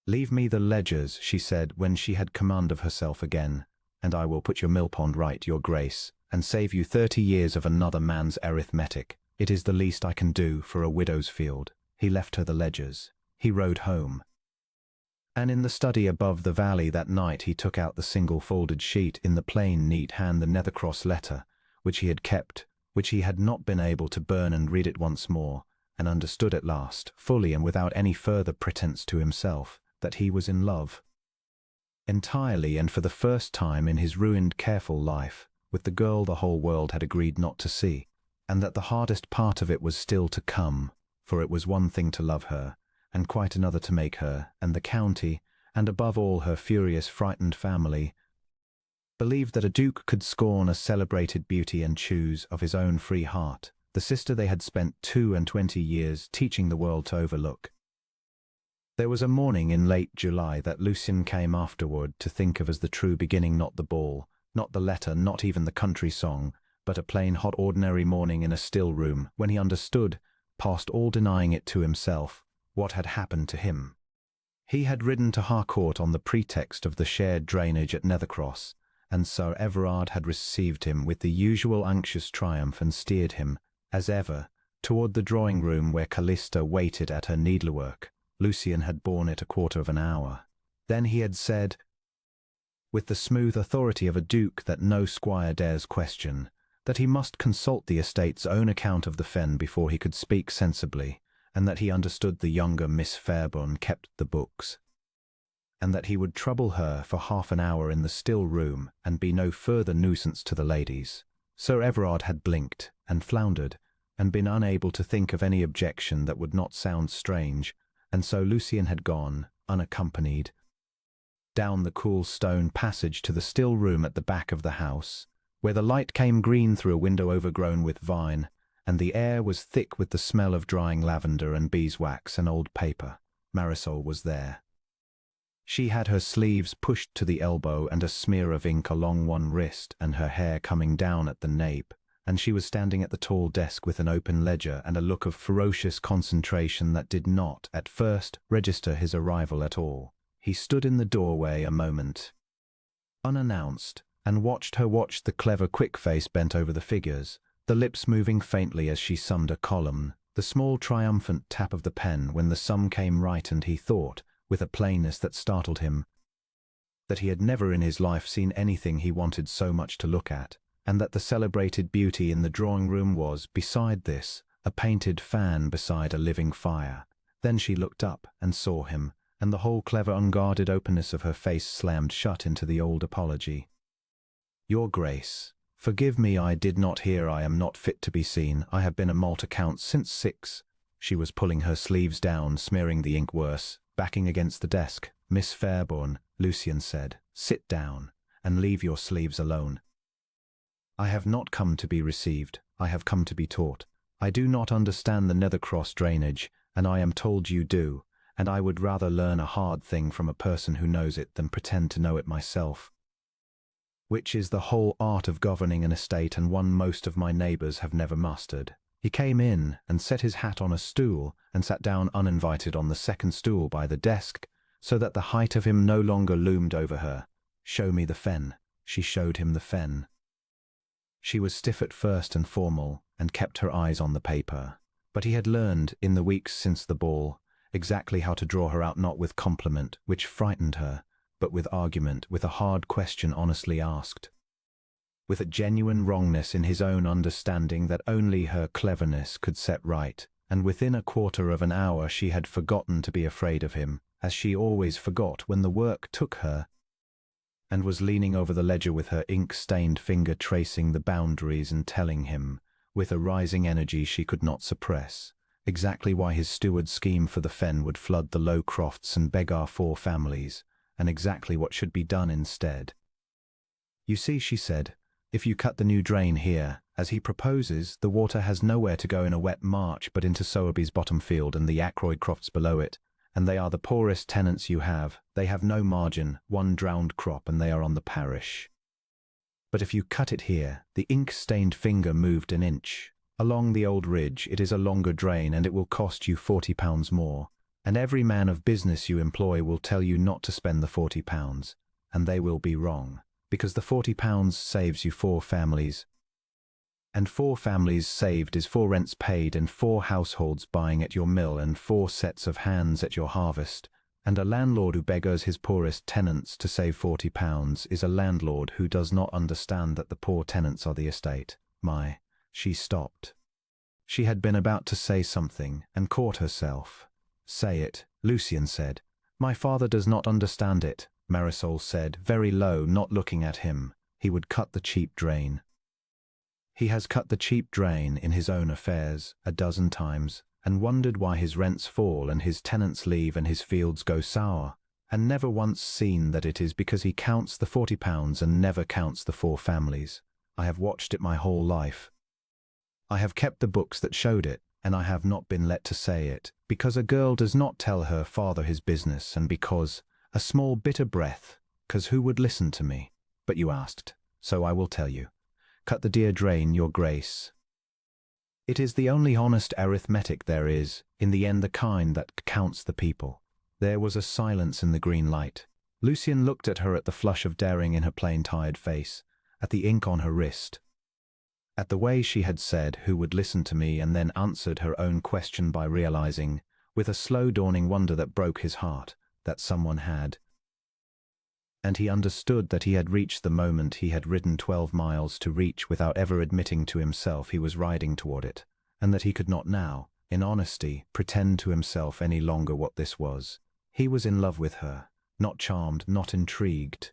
A: "Leave me the ledgers," she said when she had command of herself again, "and I will put your mill pond right, your grace, and save you 30 years of another man's arithmetic. It is the least I can do for a widow's field." He left her the ledgers. He rode home. And in the study above the valley that night he took out the single folded sheet in the plain, neat hand, the Nethercross letter, which he had kept, which he had not been able to burn, and read it once more, and understood at last, fully and without any further pretence to himself, that he was in love. Entirely, and for the first time in his ruined, careful life, with the girl the whole world had agreed not to see, and that the hardest part of it was still to come, for it was one thing to love her, and quite another to make her, and the county, and above all her furious, frightened family, believe that a duke could scorn a celebrated beauty and choose, of his own free heart, the sister they had spent 22 years teaching the world to overlook. There was a morning in late July that Lucien came afterward to think of as the true beginning, not the ball, not the letter, not even the country song, but a plain, hot, ordinary morning in a still room, when he understood, past all denying it to himself, what had happened to him. He had ridden to Harcourt on the pretext of the shared drainage at Nethercross, and Sir Everard had received him with the usual anxious triumph and steered him, as ever, toward the drawing-room where Callista waited at her needlework. Lucien had borne it a quarter of an hour. Then he had said, with the smooth authority of a duke that no squire dares question, that he must consult the estate's own account of the fen before he could speak sensibly, and that he understood the younger Miss Fairbairn kept the books, and that he would trouble her for half an hour in the still room and be no further nuisance to the ladies. Sir Everard had blinked and floundered and been unable to think of any objection that would not sound strange, and so Lucian had gone, unaccompanied, down the cool stone passage to the still room at the back of the house, where the light came green through a window overgrown with vine, and the air was thick with the smell of drying lavender and beeswax and old paper. Marisol was there. She had her sleeves pushed to the elbow and a smear of ink along one wrist and her hair coming down at the nape, and she was standing at the tall desk with an open ledger and a look of ferocious concentration that did not, at first, register his arrival at all. He stood in the doorway a moment, unannounced, and watched her watch the clever quick face bent over the figures, the lips moving faintly as she summed a column, the small triumphant tap of the pen when the sum came right, and he thought, with a plainness that startled him, that he had never in his life seen anything he wanted so much to look at, and that the celebrated beauty in the drawing-room was, beside this, a painted fan beside a living fire. Then she looked up and saw him, and the whole clever unguarded openness of her face slammed shut into the old apology. "Your Grace, forgive me, I did not hear. I am not fit to be seen. I have been at malt accounts since 6. She was pulling her sleeves down, smearing the ink worse, backing against the desk. "Miss Fairbairn," Lucian said, "sit down, and leave your sleeves alone. I have not come to be received, I have come to be taught. I do not understand the Nethercross drainage, and I am told you do, and I would rather learn a hard thing from a person who knows it than pretend to know it myself, which is the whole art of governing an estate, and one most of my neighbours have never mastered." He came in and set his hat on a stool and sat down uninvited on the second stool by the desk, so that the height of him no longer loomed over her. "Show me the fen." She showed him the fen. She was stiff at first and formal, and kept her eyes on the paper. But he had learned, in the weeks since the ball, exactly how to draw her out, not with compliment, which frightened her, but with argument, with a hard question honestly asked, with a genuine wrongness in his own understanding that only her cleverness could set right, and within a quarter of an hour she had forgotten to be afraid of him, as she always forgot when the work took her, and was leaning over the ledger with her ink-stained finger tracing the boundaries and telling him, with a rising energy she could not suppress, exactly why his steward scheme for the fen would flood the low crofts and beg our 4 families, and exactly what should be done instead. "You see," she said, "if you cut the new drain here, as he proposes, the water has nowhere to go in a wet March but into Sowerby's bottom field and the Ackroyd crofts below it, and they are the poorest tenants you have. They have no margin, 1 drowned crop, and they are on the parish. But if you cut it here," the ink-stained finger moved an inch, "along the old ridge, it is a longer drain, and it will cost you £40 more, and every man of business you employ will tell you not to spend the £40, and they will be wrong, because the £40 saves you 4 families, and 4 families saved is 4 rents paid and 4 households buying at your mill and 4 sets of hands at your harvest, and a landlord who beggars his poorest tenants to save £40 is a landlord who does not understand that the poor tenants are the estate." She stopped. She had been about to say something and caught herself. "Say it," Lucian said. "My father does not understand it," Marisol said, very low, not looking at him. "He would cut the cheap drain. He has cut the cheap drain in his own affairs a dozen times, and wondered why his rents fall and his tenants leave and his fields go sour, and never once seen that it is because he counts the £40 and never counts the 4 families. I have watched it my whole life. I have kept the books that showed it, and I have not been let to say it, because a girl does not tell her father his business, and because, a small bitter breath, 'cause who would listen to me? But you asked, so I will tell you. Cut the dear drain, your Grace. It is the only honest arithmetic there is, in the end the kind that counts the people." There was a silence in the green light. Lucian looked at her, at the flush of daring in her plain tired face, at the ink on her wrist, at the way she had said, "Who would listen to me?" and then answered her own question by realizing, with a slow dawning wonder that broke his heart, that someone had. And he understood that he had reached the moment he had ridden 12 miles to reach without ever admitting to himself he was riding toward it, and that he could not now, in honesty, pretend to himself any longer what this was. He was in love with her, not charmed, not intrigued,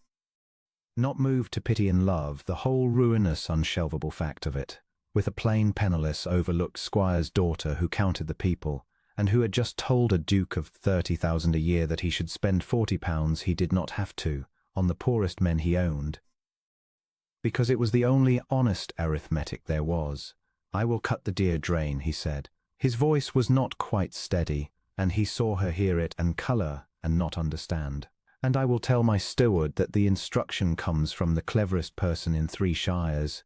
A: not moved to pity and love, the whole ruinous, unshelvable fact of it, with a plain, penniless, overlooked squire's daughter who counted the people, and who had just told a duke of 30,000 a year that he should spend £40 he did not have to, on the poorest men he owned, because it was the only honest arithmetic there was. "I will cut the dear drain," he said. His voice was not quite steady, and he saw her hear it and colour and not understand. "And I will tell my steward that the instruction comes from the cleverest person in 3 shires,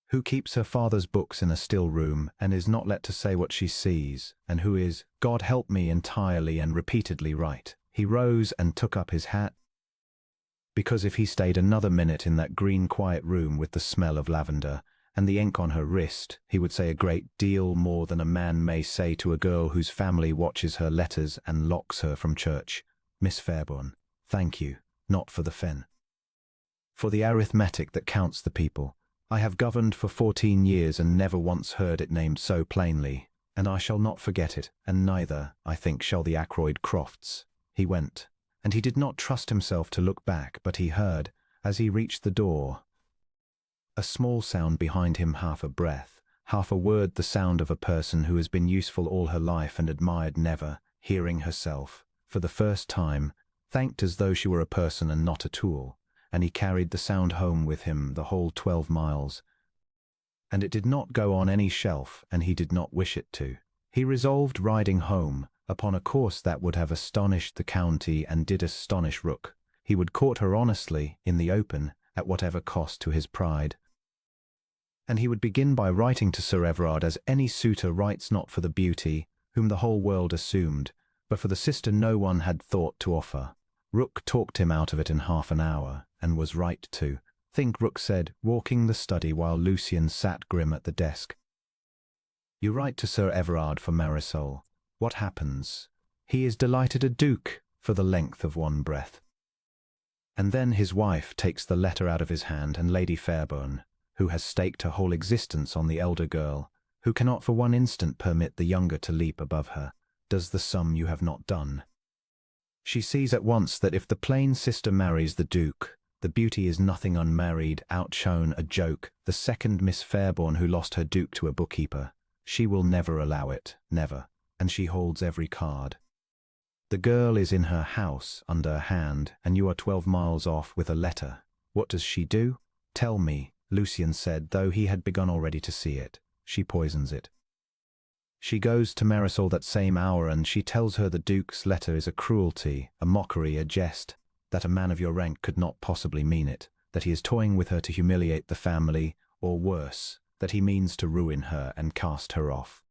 A: who keeps her father's books in a still room and is not let to say what she sees, and who is, God help me, entirely and repeatedly right." He rose and took up his hat, because if he stayed another minute in that green quiet room with the smell of lavender and the ink on her wrist, he would say a great deal more than a man may say to a girl whose family watches her letters and locks her from church. "Miss Fairbairn, thank you, not for the fen, for the arithmetic that counts the people. I have governed for 14 years and never once heard it named so plainly, and I shall not forget it, and neither, I think, shall the Ackroyd Crofts." He went, and he did not trust himself to look back, but he heard, as he reached the door, a small sound behind him, half a breath, half a word, the sound of a person who has been useful all her life and admired never, hearing herself, for the first time, thanked as though she were a person and not a tool, and he carried the sound home with him the whole 12 miles. And it did not go on any shelf, and he did not wish it to. He resolved riding home, upon a course that would have astonished the county and did astonish Rook. He would court her honestly, in the open, at whatever cost to his pride. And he would begin by writing to Sir Everard as any suitor writes, not for the beauty, whom the whole world assumed, but for the sister no one had thought to offer. Rook talked him out of it in half an hour, and was right to think, Rook said, walking the study while Lucian sat grim at the desk. "You write to Sir Everard for Marisol. What happens? He is delighted a duke for the length of one breath." And then his wife takes the letter out of his hand, and Lady Fairbairn, who has staked her whole existence on the elder girl, who cannot for one instant permit the younger to leap above her, does the sum you have not done. She sees at once that if the plain sister marries the duke, the beauty is nothing unmarried, outshone, a joke, the second Miss Fairbairn who lost her duke to a bookkeeper. She will never allow it, never, and she holds every card. The girl is in her house, under her hand, and you are 12 miles off with a letter. What does she do? Tell me, Lucian said, though he had begun already to see it. She poisons it. She goes to Marisol that same hour, and she tells her the Duke's letter is a cruelty, a mockery, a jest, that a man of your rank could not possibly mean it, that he is toying with her to humiliate the family, or worse, that he means to ruin her and cast her off.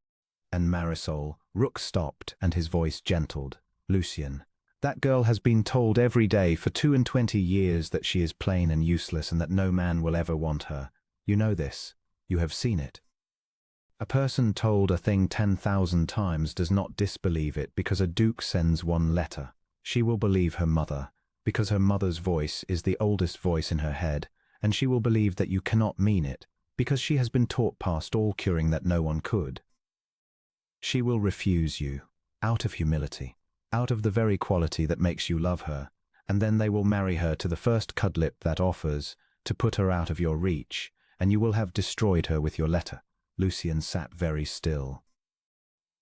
A: And Marisol, Rook stopped, and his voice gentled. Lucian, that girl has been told every day for 22 years that she is plain and useless, and that no man will ever want her. You know this. You have seen it. A person told a thing 10,000 times does not disbelieve it because a duke sends one letter. She will believe her mother, because her mother's voice is the oldest voice in her head, and she will believe that you cannot mean it, because she has been taught past all curing that no one could. She will refuse you, out of humility, out of the very quality that makes you love her, and then they will marry her to the first cudlip that offers, to put her out of your reach, and you will have destroyed her with your letter. Lucian sat very still.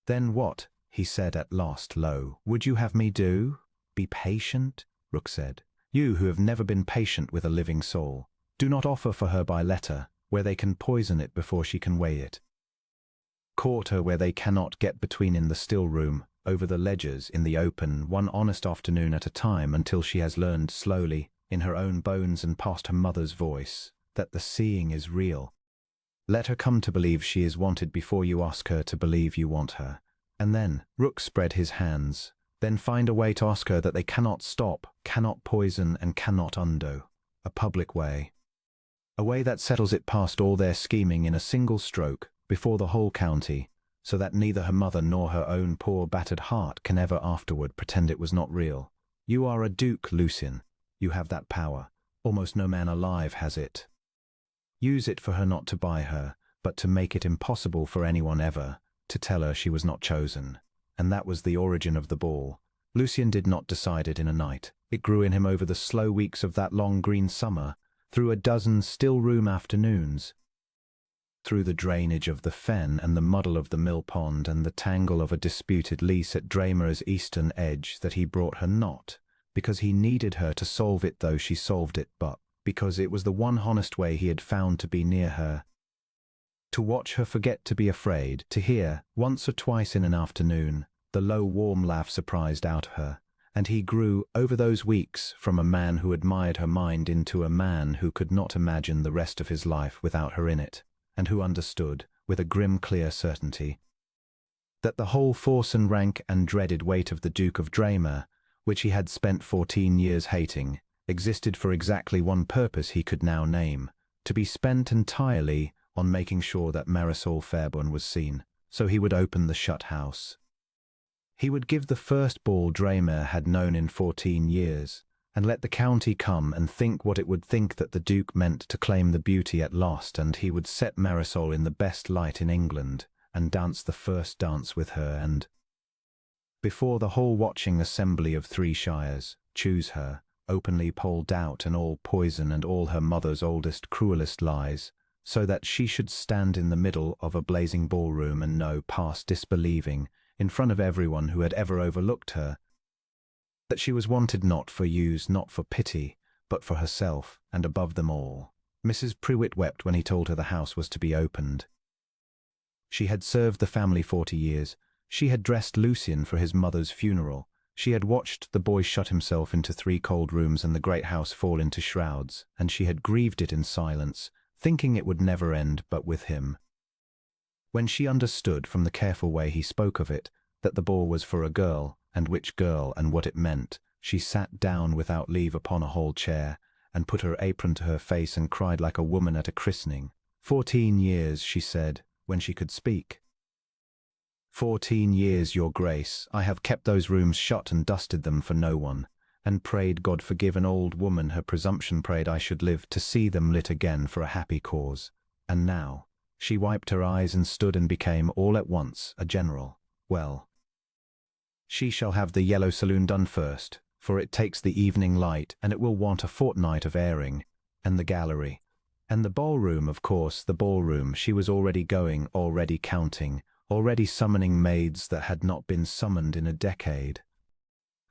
A: Then what? He said at last, low. Would you have me do? Be patient? Rook said. You who have never been patient with a living soul. Do not offer for her by letter, where they can poison it before she can weigh it. Court her where they cannot get between, in the still room, over the ledgers, in the open, one honest afternoon at a time, until she has learned slowly, in her own bones and past her mother's voice, that the seeing is real. Let her come to believe she is wanted before you ask her to believe you want her. And then, Rook spread his hands, then find a way to ask her that they cannot stop, cannot poison, and cannot undo. A public way. A way that settles it past all their scheming in a single stroke, before the whole county, so that neither her mother nor her own poor battered heart can ever afterward pretend it was not real. You are a duke, Lucian. You have that power. Almost no man alive has it. Use it for her not to buy her, but to make it impossible for anyone ever to tell her she was not chosen. And that was the origin of the ball. Lucien did not decide it in a night. It grew in him over the slow weeks of that long green summer, through a dozen still-room afternoons, through the drainage of the fen and the muddle of the mill pond and the tangle of a disputed lease at Draymere's eastern edge, that he brought her not because he needed her to solve it though she solved it, but because it was the one honest way he had found to be near her, to watch her forget to be afraid, to hear, once or twice in an afternoon, the low warm laugh surprised out of her. And he grew, over those weeks, from a man who admired her mind into a man who could not imagine the rest of his life without her in it, and who understood, with a grim clear certainty, that the whole force and rank and dreaded weight of the Duke of Draymere, which he had spent 14 years hating, existed for exactly one purpose he could now name, to be spent entirely on making sure that Marisol Fairburn was seen. So he would open the shut house. He would give the first ball Draymere had known in 14 years, and let the county come and think what it would think that the Duke meant to claim the beauty at last, and he would set Marisol in the best light in England, and dance the first dance with her, and, before the whole watching assembly of 3 shires, choose her, openly poll doubt and all poison and all her mother's oldest, cruelest lies, so that she should stand in the middle of a blazing ballroom and know, past disbelieving, in front of everyone who had ever overlooked her, that she was wanted not for use, not for pity, but for herself, and above them all. Mrs. Prewitt wept when he told her the house was to be opened. She had served the family 40 years. She had dressed Lucien for his mother's funeral. She had watched the boy shut himself into 3 cold rooms and the great house fall into shrouds, and she had grieved it in silence, thinking it would never end but with him. When she understood, from the careful way he spoke of it, that the ball was for a girl, and which girl and what it meant, she sat down without leave upon a hall chair, and put her apron to her face and cried like a woman at a christening. 14 years, she said, when she could speak. 14 years, your grace, I have kept those rooms shut and dusted them for no one, and prayed God forgive an old woman her presumption, prayed I should live to see them lit again for a happy cause. And now, she wiped her eyes and stood and became, all at once, a general. Well, she shall have the yellow saloon done first, for it takes the evening light, and it will want a fortnight of airing, and the gallery. And the ballroom, of course, the ballroom, she was already going, already counting, already summoning maids that had not been summoned in a decade.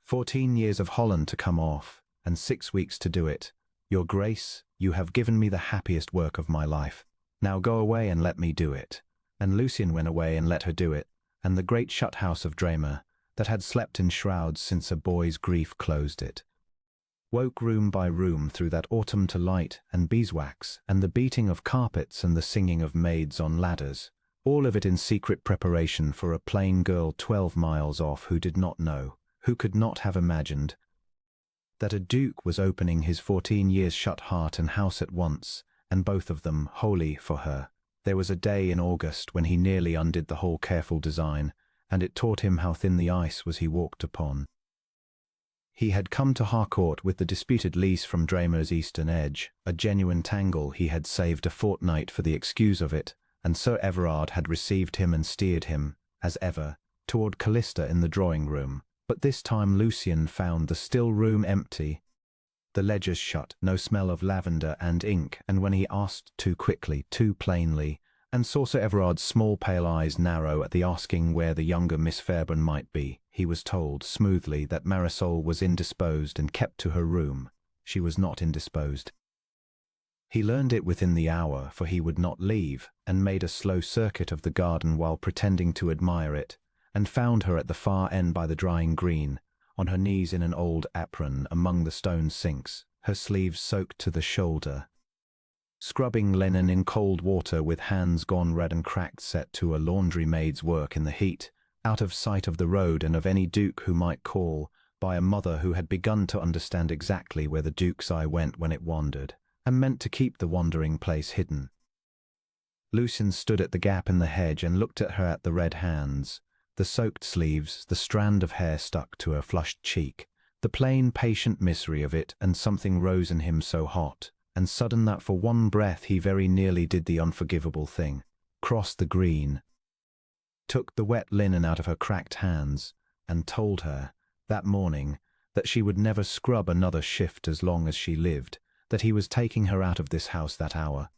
A: 14 years of Holland to come off, and 6 weeks to do it. Your grace, you have given me the happiest work of my life. Now go away and let me do it. And Lucien went away and let her do it, and the great shut house of Draymere, that had slept in shrouds since a boy's grief closed it, woke room by room through that autumn to light and beeswax and the beating of carpets and the singing of maids on ladders, all of it in secret preparation for a plain girl 12 miles off who did not know, who could not have imagined, that a duke was opening his 14 years shut heart and house at once, and both of them wholly for her. There was a day in August when he nearly undid the whole careful design, and it taught him how thin the ice was he walked upon. He had come to Harcourt with the disputed lease from Draymere's eastern edge, a genuine tangle. He had saved a fortnight for the excuse of it, and Sir Everard had received him and steered him, as ever, toward Callista in the drawing-room. But this time Lucien found the still room empty, the ledgers shut, no smell of lavender and ink, and when he asked too quickly, too plainly, and saw Sir Everard's small pale eyes narrow at the asking where the younger Miss Fairburn might be, he was told smoothly that Marisol was indisposed and kept to her room. She was not indisposed. He learned it within the hour, for he would not leave, and made a slow circuit of the garden while pretending to admire it, and found her at the far end by the drying green, on her knees in an old apron among the stone sinks, her sleeves soaked to the shoulder, scrubbing linen in cold water with hands gone red and cracked, set to a laundry maid's work in the heat, out of sight of the road and of any duke who might call, by a mother who had begun to understand exactly where the duke's eye went when it wandered, and meant to keep the wandering place hidden. Lucien stood at the gap in the hedge and looked at her, at the red hands, the soaked sleeves, the strand of hair stuck to her flushed cheek, The plain, patient misery of it, and something rose in him so hot and sudden that for one breath he very nearly did the unforgivable thing. Crossed the green, took the wet linen out of her cracked hands, and told her, that morning, that she would never scrub another shift as long as she lived, that he was taking her out of this house that hour,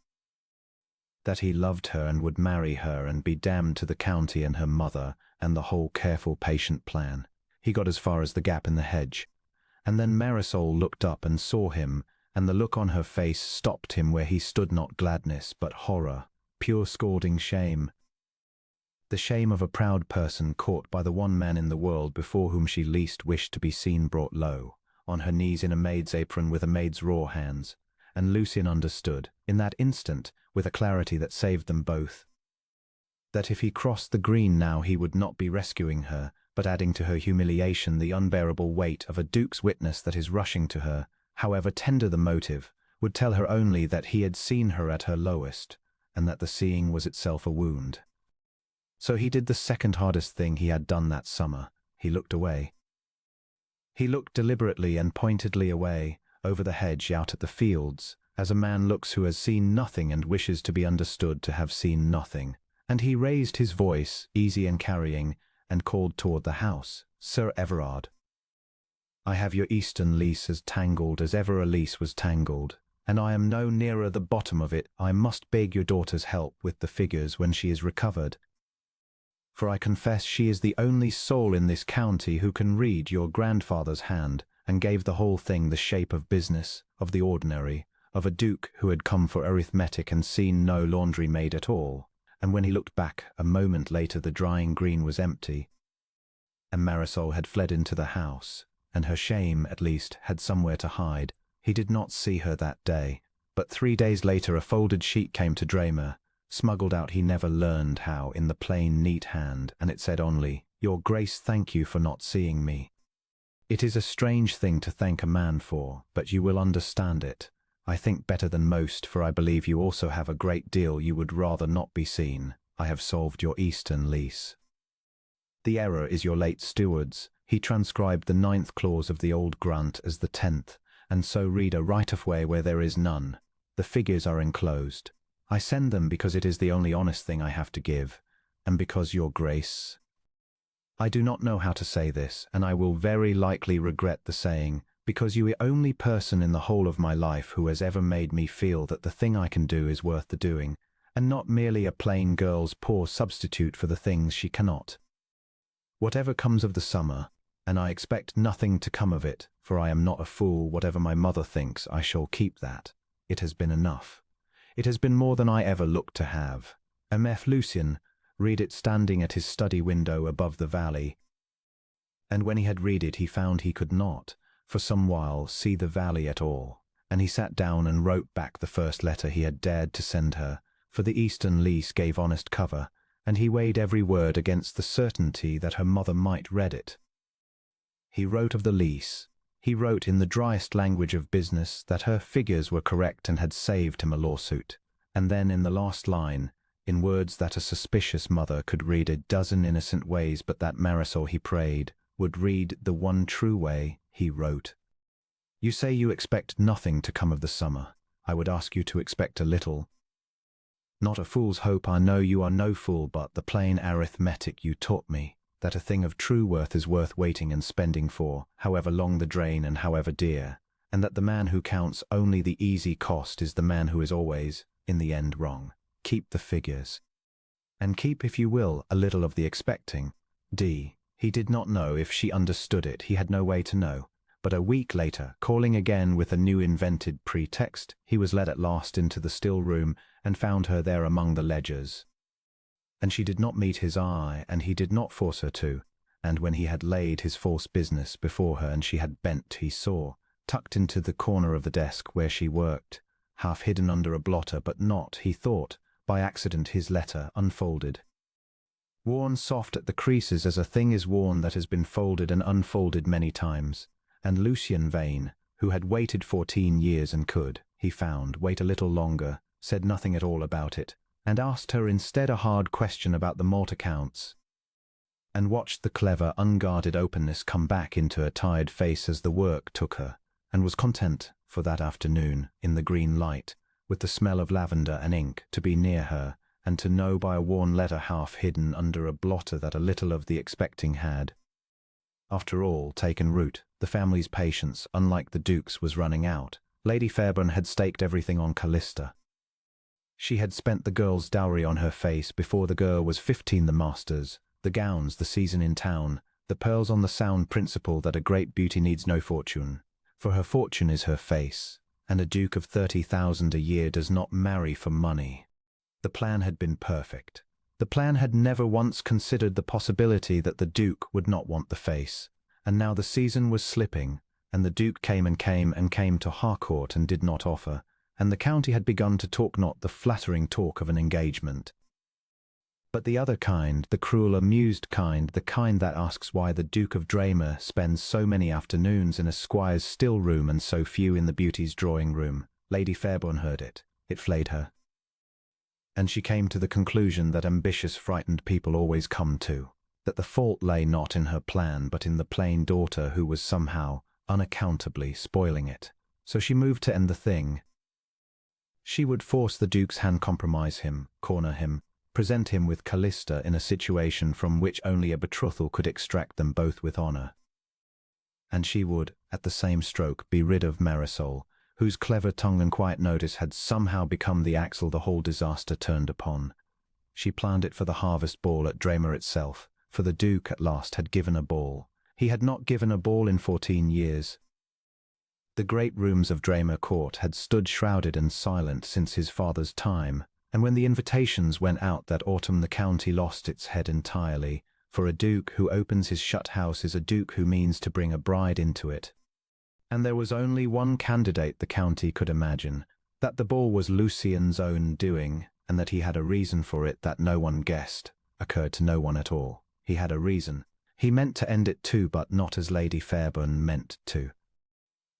A: that he loved her and would marry her and be damned to the county and her mother and the whole careful, patient plan. He got as far as the gap in the hedge, and then Marisol looked up and saw him, and the look on her face stopped him where he stood, not gladness, but horror, pure scalding shame. The shame of a proud person caught by the one man in the world before whom she least wished to be seen, brought low, on her knees in a maid's apron with a maid's raw hands. And Lucien understood, in that instant, with a clarity that saved them both, that if he crossed the green now he would not be rescuing her, but adding to her humiliation the unbearable weight of a duke's witness that his rushing to her, however tender the motive, would tell her only that he had seen her at her lowest, and that the seeing was itself a wound. So he did the second hardest thing he had done that summer. He looked away. He looked deliberately and pointedly away, over the hedge out at the fields, as a man looks who has seen nothing and wishes to be understood to have seen nothing. And he raised his voice, easy and carrying, and called toward the house, "Sir Everard, I have your eastern lease as tangled as ever a lease was tangled, and I am no nearer the bottom of it. I must beg your daughter's help with the figures when she is recovered. For I confess she is the only soul in this county who can read your grandfather's hand, and gave the whole thing the shape of business, of the ordinary, of a duke who had come for arithmetic and seen no laundry maid at all. And when he looked back a moment later the drying green was empty, and Marisol had fled into the house, and her shame, at least, had somewhere to hide. He did not see her that day, but 3 days later a folded sheet came to Draymere, smuggled out he never learned how, in the plain, neat hand, and it said only, "Your Grace, thank you for not seeing me." It is a strange thing to thank a man for, but you will understand it. I think better than most, for I believe you also have a great deal you would rather not be seen. I have solved your eastern lease. The error is your late steward's. He transcribed the 9th clause of the old grant as the 10th, and so read a right-of-way where there is none. The figures are enclosed. I send them because it is the only honest thing I have to give, and because your Grace... I do not know how to say this, and I will very likely regret the saying, because you are the only person in the whole of my life who has ever made me feel that the thing I can do is worth the doing, and not merely a plain girl's poor substitute for the things she cannot. Whatever comes of the summer, and I expect nothing to come of it, for I am not a fool, whatever my mother thinks, I shall keep that. It has been enough. It has been more than I ever looked to have. M.F. Lucien, read it standing at his study window above the valley. And when he had read it, he found he could not, for some while, see the valley at all, and he sat down and wrote back the first letter he had dared to send her, for the eastern lease gave honest cover, and he weighed every word against the certainty that her mother might read it. He wrote of the lease. He wrote in the driest language of business that her figures were correct and had saved him a lawsuit. And then in the last line, in words that a suspicious mother could read a dozen innocent ways but that Marisol, he prayed, would read the one true way, he wrote, "You say you expect nothing to come of the summer. I would ask you to expect a little. Not a fool's hope, I know you are no fool, but the plain arithmetic you taught me, that a thing of true worth is worth waiting and spending for, however long the drain and however dear, and that the man who counts only the easy cost is the man who is always, in the end, wrong. Keep the figures. And keep, if you will, a little of the expecting. D. He did not know if she understood it, he had no way to know. But a week later, calling again with a new invented pretext, he was led at last into the still room and found her there among the ledgers. And she did not meet his eye, and he did not force her to, and when he had laid his false business before her and she had bent, he saw, tucked into the corner of the desk where she worked, half hidden under a blotter, but not, he thought, by accident, his letter unfolded. Worn soft at the creases as a thing is worn that has been folded and unfolded many times, and Lucien Vane, who had waited 14 years and could, he found, wait a little longer, said nothing at all about it, and asked her instead a hard question about the malt accounts. and watched the clever, unguarded openness come back into her tired face as the work took her, and was content, for that afternoon, in the green light, with the smell of lavender and ink, to be near her, and to know by a worn letter half hidden under a blotter that a little of the expecting had, after all, taken root. The family's patience, unlike the Duke's, was running out. Lady Fairburn had staked everything on Callista. She had spent the girl's dowry on her face before the girl was 15, the masters, the gowns, the season in town, the pearls, on the sound principle that a great beauty needs no fortune, for her fortune is her face, and a Duke of 30,000 a year does not marry for money. The plan had been perfect. The plan had never once considered the possibility that the Duke would not want the face, and now the season was slipping, and the Duke came and came to Harcourt and did not offer, and the county had begun to talk not the flattering talk of an engagement, but the other kind, the cruel, amused kind, the kind that asks why the Duke of Draymere spends so many afternoons in a squire's still room and so few in the beauty's drawing room. Lady Fairburn heard it. It flayed her. And she came to the conclusion that ambitious, frightened people always come to, that the fault lay not in her plan but in the plain daughter who was somehow, unaccountably, spoiling it. So she moved to end the thing. She would force the Duke's hand, compromise him, corner him, present him with Callista in a situation from which only a betrothal could extract them both with honor. And she would, at the same stroke, be rid of Marisol, whose clever tongue and quiet notice had somehow become the axle the whole disaster turned upon. She planned it for the harvest ball at Draymere itself, for the Duke at last had given a ball. He had not given a ball in 14 years. The great rooms of Draymere Court had stood shrouded and silent since his father's time, and when the invitations went out that autumn the county lost its head entirely, for a Duke who opens his shut house is a Duke who means to bring a bride into it. And there was only one candidate the county could imagine, that the ball was Lucien's own doing, and that he had a reason for it that no one guessed, occurred to no one at all. He had a reason. He meant to end it too, but not as Lady Fairburn meant to.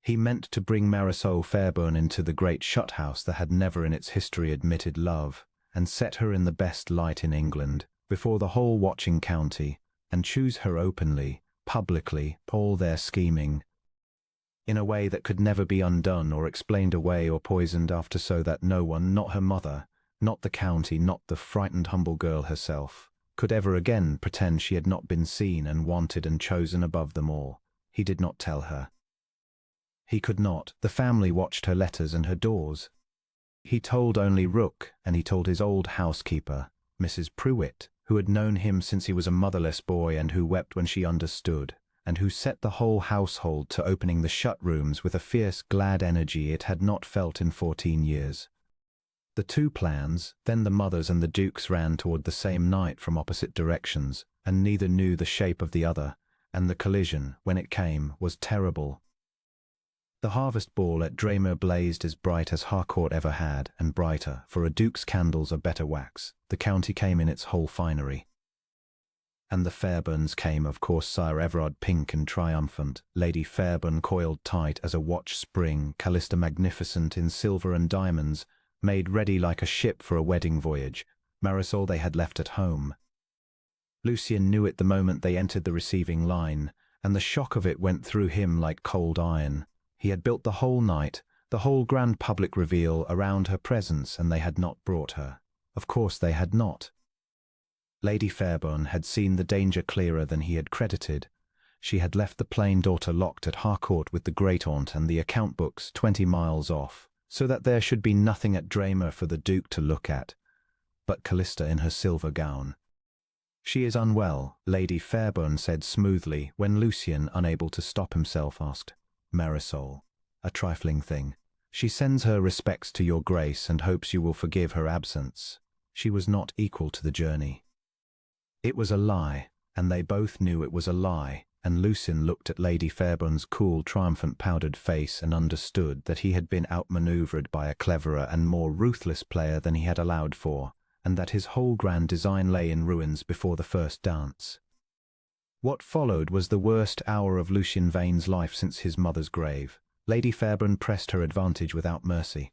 A: He meant to bring Marisol Fairburn into the great shut-house that had never in its history admitted love, and set her in the best light in England, before the whole watching county, and choose her openly, publicly, all their scheming, in a way that could never be undone or explained away or poisoned after, so that no one, not her mother, not the county, not the frightened humble girl herself, could ever again pretend she had not been seen and wanted and chosen above them all. He did not tell her. He could not. The family watched her letters and her doors. He told only Rook, and he told his old housekeeper, Mrs. Pruitt, who had known him since he was a motherless boy and who wept when she understood, and who set the whole household to opening the shut rooms with a fierce, glad energy it had not felt in 14 years. The two plans, then the mother's and the Duke's, ran toward the same night from opposite directions, and neither knew the shape of the other, and the collision, when it came, was terrible. The harvest ball at Draymere blazed as bright as Harcourt ever had, and brighter, for a Duke's candles are better wax. The county came in its whole finery. And the Fairburns came, of course, Sire Everard pink and triumphant, Lady Fairburn coiled tight as a watch spring, Callista magnificent in silver and diamonds, made ready like a ship for a wedding voyage. Marisol they had left at home. Lucien knew it the moment they entered the receiving line, and the shock of it went through him like cold iron. He had built the whole night, the whole grand public reveal, around her presence, and they had not brought her. Of course they had not. Lady Fairburn had seen the danger clearer than he had credited. She had left the plain daughter locked at Harcourt with the great-aunt and the account books 20 miles off, so that there should be nothing at Draymere for the Duke to look at, but Callista in her silver gown. She is unwell, Lady Fairburn said smoothly, when Lucien, unable to stop himself, asked, Marisol, a trifling thing. She sends her respects to your grace and hopes you will forgive her absence. She was not equal to the journey. It was a lie, and they both knew it was a lie, and Lucien looked at Lady Fairburn's cool, triumphant powdered face and understood that he had been outmanoeuvred by a cleverer and more ruthless player than he had allowed for, and that his whole grand design lay in ruins before the first dance. What followed was the worst hour of Lucien Vane's life since his mother's grave. Lady Fairburn pressed her advantage without mercy.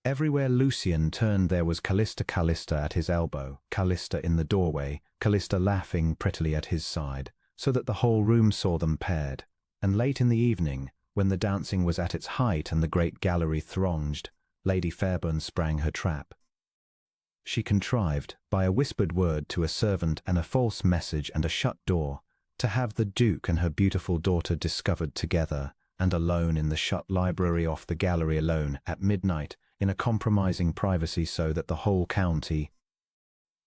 A: Everywhere Lucien turned there was Callista at his elbow, Callista in the doorway, Callista laughing prettily at his side, so that the whole room saw them paired. And late in the evening, when the dancing was at its height and the great gallery thronged, Lady Fairburn sprang her trap. She contrived, by a whispered word to a servant and a false message and a shut door, to have the Duke and her beautiful daughter discovered together, and alone in the shut library off the gallery alone, at midnight, in a compromising privacy so that the whole county,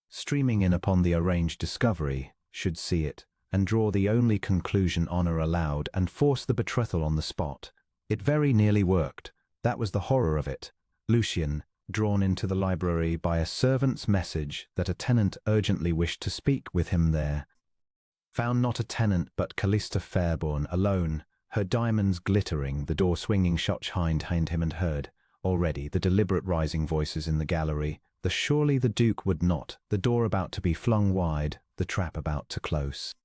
A: streaming in upon the arranged discovery, should see it, and draw the only conclusion honour allowed, and force the betrothal on the spot. It very nearly worked. That was the horror of it. Lucien, drawn into the library by a servant's message that a tenant urgently wished to speak with him there, found not a tenant but Callista Fairburn alone, her diamonds glittering, the door swinging shut behind him, and heard, already, the deliberate rising voices in the gallery, the surely the Duke would not, the door about to be flung wide, the trap about to close.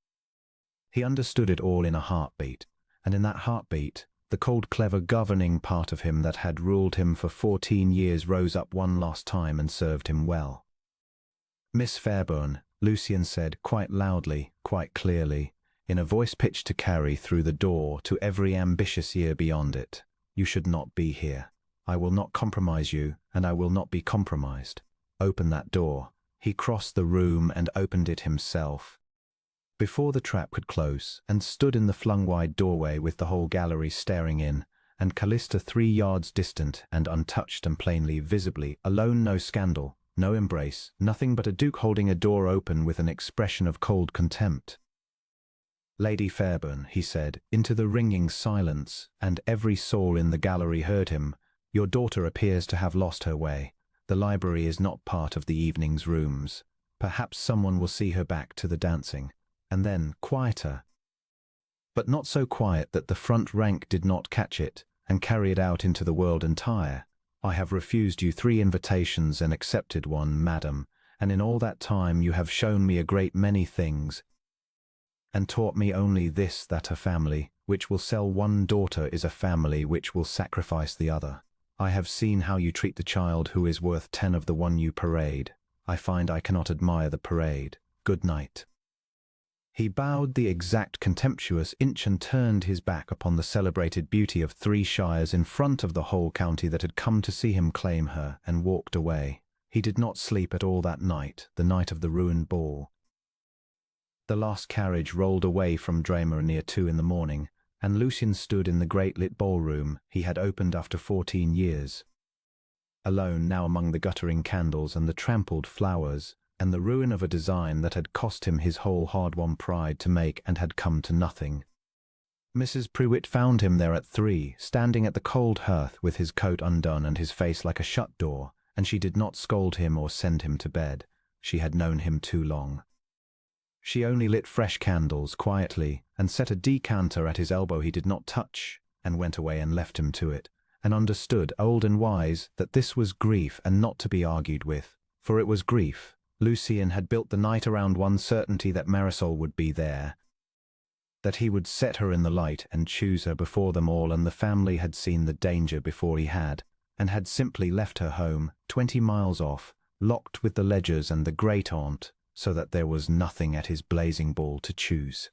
A: He understood it all in a heartbeat, and in that heartbeat, the cold, clever, governing part of him that had ruled him for 14 years rose up one last time and served him well. "Miss Fairburn," Lucien said, quite loudly, quite clearly, in a voice pitched to carry through the door to every ambitious ear beyond it, "you should not be here. I will not compromise you, and I will not be compromised. Open that door." He crossed the room and opened it himself, before the trap could close, and stood in the flung-wide doorway with the whole gallery staring in, and Callista 3 yards distant and untouched and plainly, visibly, alone, no scandal, no embrace, nothing but a Duke holding a door open with an expression of cold contempt. "Lady Fairburn," he said, into the ringing silence, and every soul in the gallery heard him, "your daughter appears to have lost her way. The library is not part of the evening's rooms. Perhaps someone will see her back to the dancing." And then, quieter, but not so quiet that the front rank did not catch it, and carry it out into the world entire. "I have refused you 3 invitations and accepted one, madam, and in all that time you have shown me a great many things, and taught me only this, that a family which will sell one daughter is a family which will sacrifice the other. I have seen how you treat the child who is worth 10 of the one you parade. I find I cannot admire the parade. Good night." He bowed the exact contemptuous inch and turned his back upon the celebrated beauty of 3 shires in front of the whole county that had come to see him claim her, and walked away. He did not sleep at all that night, the night of the ruined ball. The last carriage rolled away from Draymere near 2 in the morning, and Lucien stood in the great lit ballroom he had opened after 14 years. Alone now among the guttering candles and the trampled flowers, and the ruin of a design that had cost him his whole hard-won pride to make and had come to nothing. Mrs. Prewitt found him there at 3, standing at the cold hearth with his coat undone and his face like a shut door, and she did not scold him or send him to bed. She had known him too long. She only lit fresh candles quietly and set a decanter at his elbow he did not touch, and went away and left him to it, and understood, old and wise, that this was grief and not to be argued with, for it was grief. Lucien had built the night around one certainty that Marisol would be there, that he would set her in the light and choose her before them all, and the family had seen the danger before he had, and had simply left her home, 20 miles off, locked with the Ledgers and the great-aunt, so that there was nothing at his blazing ball to choose.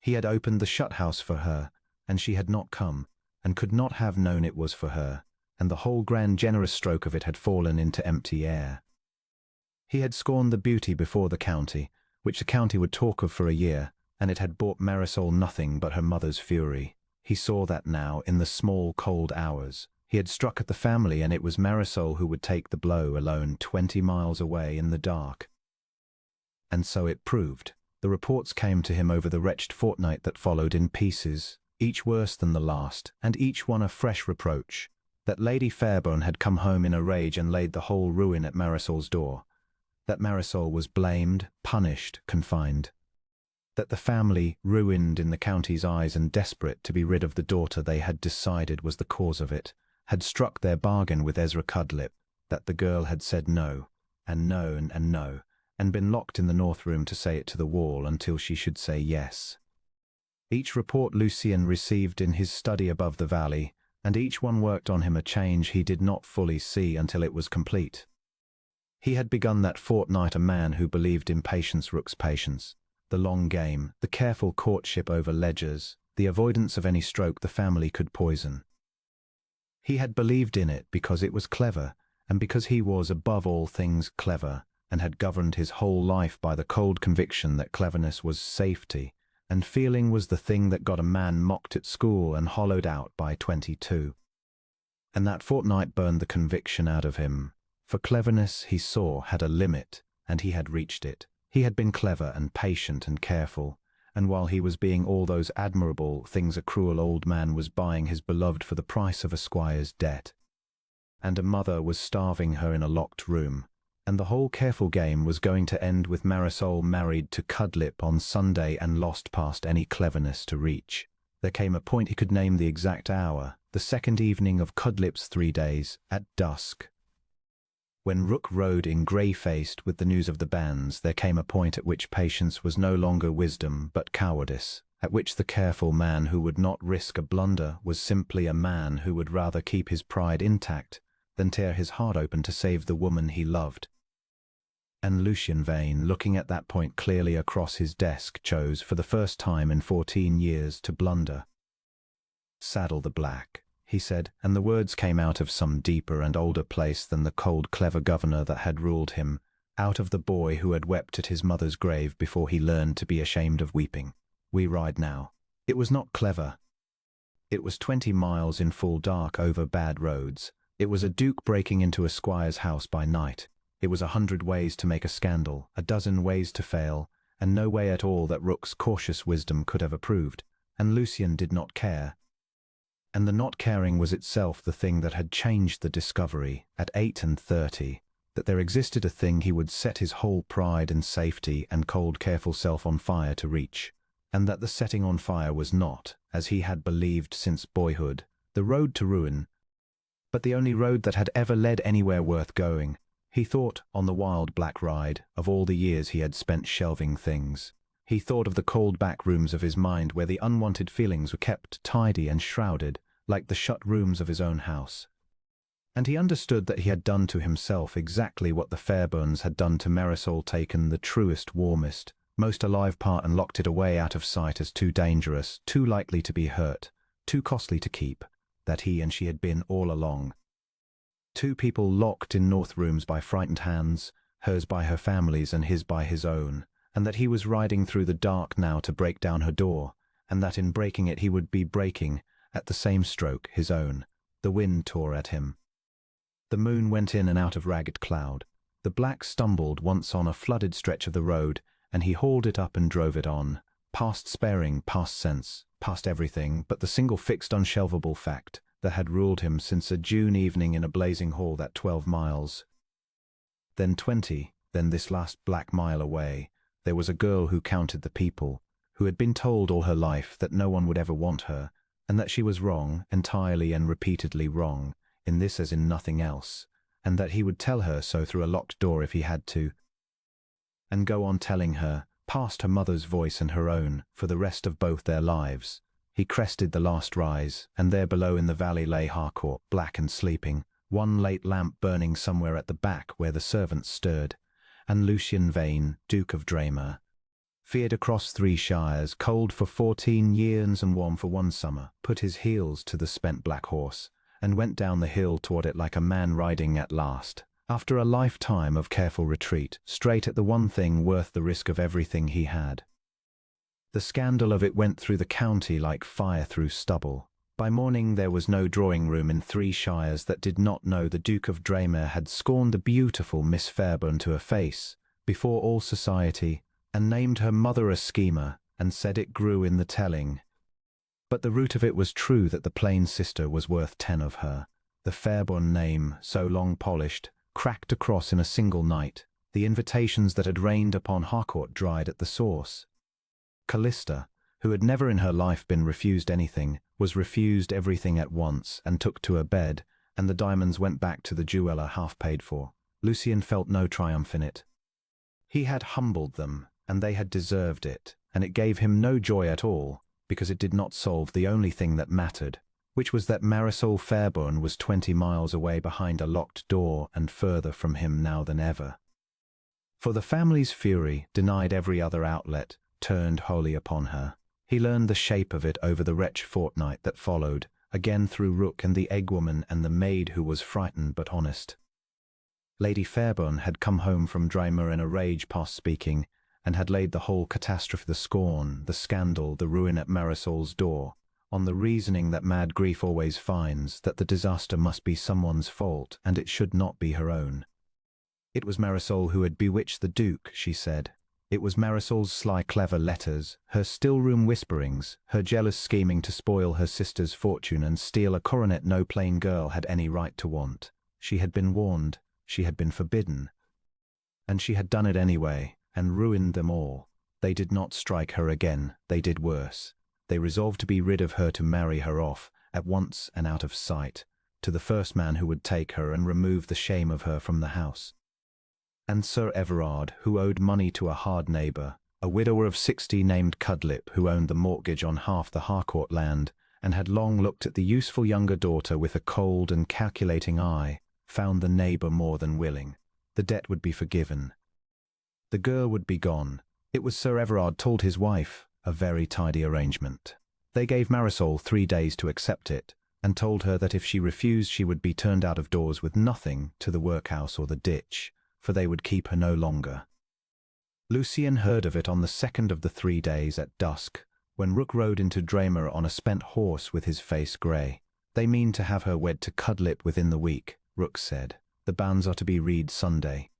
A: He had opened the shut-house for her, and she had not come, and could not have known it was for her, and the whole grand generous stroke of it had fallen into empty air. He had scorned the beauty before the county, which the county would talk of for a year, and it had brought Marisol nothing but her mother's fury. He saw that now, in the small, cold hours. He had struck at the family, and it was Marisol who would take the blow alone 20 miles away in the dark. And so it proved. The reports came to him over the wretched fortnight that followed in pieces, each worse than the last, and each one a fresh reproach, that Lady Fairburn had come home in a rage and laid the whole ruin at Marisol's door. That Marisol was blamed, punished, confined. That the family, ruined in the county's eyes and desperate to be rid of the daughter they had decided was the cause of it, had struck their bargain with Ezra Cudlip. That the girl had said no, and no, and no, and been locked in the north room to say it to the wall until she should say yes. Each report Lucien received in his study above the valley, and each one worked on him a change he did not fully see until it was complete. He had begun that fortnight a man who believed in patience rooks patience, the long game, the careful courtship over ledgers, the avoidance of any stroke the family could poison. He had believed in it because it was clever, and because he was above all things clever, and had governed his whole life by the cold conviction that cleverness was safety, and feeling was the thing that got a man mocked at school and hollowed out by 22. And that fortnight burned the conviction out of him, for cleverness, he saw, had a limit, and he had reached it. He had been clever and patient and careful, and while he was being all those admirable things, a cruel old man was buying his beloved for the price of a squire's debt. And a mother was starving her in a locked room, and the whole careful game was going to end with Marisol married to Cudlip on Sunday and lost past any cleverness to reach. There came a point he could name the exact hour, the second evening of Cudlip's 3 days, at dusk. When Rook rode in grey-faced with the news of the banns, there came a point at which patience was no longer wisdom but cowardice, at which the careful man who would not risk a blunder was simply a man who would rather keep his pride intact than tear his heart open to save the woman he loved. And Lucien Vane, looking at that point clearly across his desk, chose, for the first time in 14 years, to blunder. "Saddle the black," he said, and the words came out of some deeper and older place than the cold, clever governor that had ruled him, out of the boy who had wept at his mother's grave before he learned to be ashamed of weeping. "We ride now." It was not clever. It was 20 miles in full dark over bad roads. It was a duke breaking into a squire's house by night. It was 100 ways to make a scandal, a dozen ways to fail, and no way at all that Rook's cautious wisdom could have approved, and Lucien did not care. And the not caring was itself the thing that had changed the discovery, at 38, that there existed a thing he would set his whole pride and safety and cold, careful self on fire to reach, and that the setting on fire was not, as he had believed since boyhood, the road to ruin, but the only road that had ever led anywhere worth going. He thought, on the wild black ride, of all the years he had spent shelving things. He thought of the cold back rooms of his mind where the unwanted feelings were kept tidy and shrouded, like the shut rooms of his own house. And he understood that he had done to himself exactly what the Fairburns had done to Marisol, taken the truest, warmest, most alive part and locked it away out of sight as too dangerous, too likely to be hurt, too costly to keep, that he and she had been all along. 2 people locked in north rooms by frightened hands, hers by her family's and his by his own, and that he was riding through the dark now to break down her door, and that in breaking it he would be breaking, at the same stroke, his own. The wind tore at him. The moon went in and out of ragged cloud. The black stumbled once on a flooded stretch of the road, and he hauled it up and drove it on, past sparing, past sense, past everything but the single fixed unshelvable fact that had ruled him since a June evening in a blazing hall that 12 miles. Then 20, then this last black mile away, there was a girl who counted the people, who had been told all her life that no one would ever want her, and that she was wrong, entirely and repeatedly wrong, in this as in nothing else, and that he would tell her so through a locked door if he had to, and go on telling her, past her mother's voice and her own, for the rest of both their lives. He crested the last rise, and there below in the valley lay Harcourt, black and sleeping, one late lamp burning somewhere at the back where the servants stirred, and Lucien Vane, Duke of Draymere, feared across 3 shires, cold for 14 years and warm for 1 summer, put his heels to the spent black horse, and went down the hill toward it like a man riding at last, after a lifetime of careful retreat, straight at the one thing worth the risk of everything he had. The scandal of it went through the county like fire through stubble. By morning there was no drawing room in 3 shires that did not know the Duke of Draymere had scorned the beautiful Miss Fairburn to her face, before all society, and named her mother a schemer, and said it grew in the telling. But the root of it was true that the plain sister was worth 10 of her. The Fairburn name, so long polished, cracked across in a single night. The invitations that had rained upon Harcourt dried at the source. Callista, who had never in her life been refused anything, was refused everything at once and took to her bed, and the diamonds went back to the jeweller half paid for. Lucien felt no triumph in it. He had humbled them, and they had deserved it, and it gave him no joy at all, because it did not solve the only thing that mattered. which was that Marisol Fairburn was 20 miles away behind a locked door and further from him now than ever. For the family's fury, denied every other outlet, turned wholly upon her. He learned the shape of it over the wretched fortnight that followed, again through Rook and the eggwoman and the maid who was frightened but honest. Lady Fairburn had come home from Draymere in a rage past speaking, and had laid the whole catastrophe, the scorn, the scandal, the ruin at Marisol's door, on the reasoning that mad grief always finds, that the disaster must be someone's fault, and it should not be her own. It was Marisol who had bewitched the Duke, she said. It was Marisol's sly clever letters, her still-room whisperings, her jealous scheming to spoil her sister's fortune and steal a coronet no plain girl had any right to want. She had been warned, she had been forbidden. And she had done it anyway, and ruined them all. They did not strike her again, they did worse. They resolved to be rid of her, to marry her off, at once and out of sight, to the first man who would take her and remove the shame of her from the house. And Sir Everard, who owed money to a hard neighbour, a widower of 60 named Cudlip, who owned the mortgage on half the Harcourt land, and had long looked at the useful younger daughter with a cold and calculating eye, found the neighbour more than willing. The debt would be forgiven. The girl would be gone. It was Sir Everard told his wife, a very tidy arrangement. They gave Marisol 3 days to accept it, and told her that if she refused she would be turned out of doors with nothing, to the workhouse or the ditch, for they would keep her no longer. Lucien heard of it on the 2nd of the 3 days at dusk, when Rook rode into Draymere on a spent horse with his face grey. They mean to have her wed to Cudlip within the week, Rook said. The banns are to be read Sunday.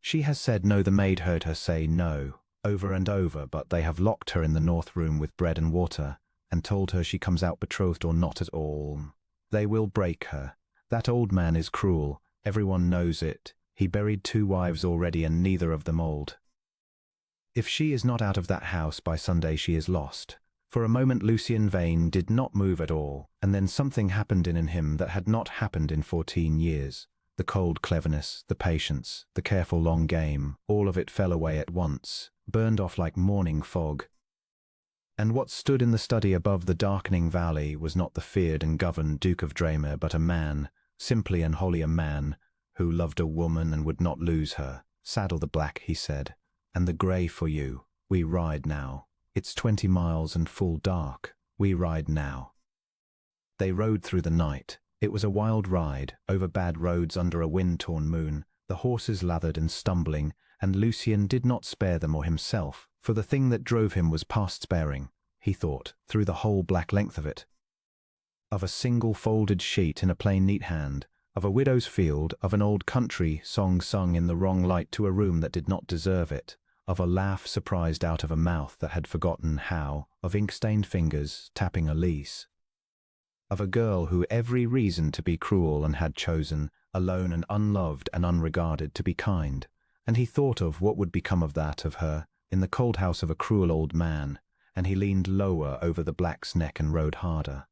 A: She has said no. The maid heard her say no, over and over, but they have locked her in the north room with bread and water, and told her she comes out betrothed or not at all. They will break her. That old man is cruel, everyone knows it. He buried 2 wives already, and neither of them old. If she is not out of that house by Sunday, she is lost. For a moment Lucien Vane did not move at all, and then something happened in him that had not happened in 14 years. The cold cleverness, the patience, the careful long game, all of it fell away at once, burned off like morning fog. And what stood in the study above the darkening valley was not the feared and governed Duke of Draymere, but a man, simply and wholly a man, who loved a woman and would not lose her. Saddle the black, he said, and the grey for you. We ride now. It's 20 miles and full dark. We ride now. They rode through the night. It was a wild ride, over bad roads under a wind-torn moon, the horses lathered and stumbling, and Lucien did not spare them or himself, for the thing that drove him was past sparing, he thought, through the whole black length of it. Of a single folded sheet in a plain neat hand, of a widow's field, of an old country song sung in the wrong light to a room that did not deserve it, of a laugh surprised out of a mouth that had forgotten how, of ink-stained fingers tapping a lease. Of a girl who every reason to be cruel and had chosen, alone and unloved and unregarded, to be kind, and he thought of what would become of that of her in the cold house of a cruel old man, and he leaned lower over the black's neck and rode harder.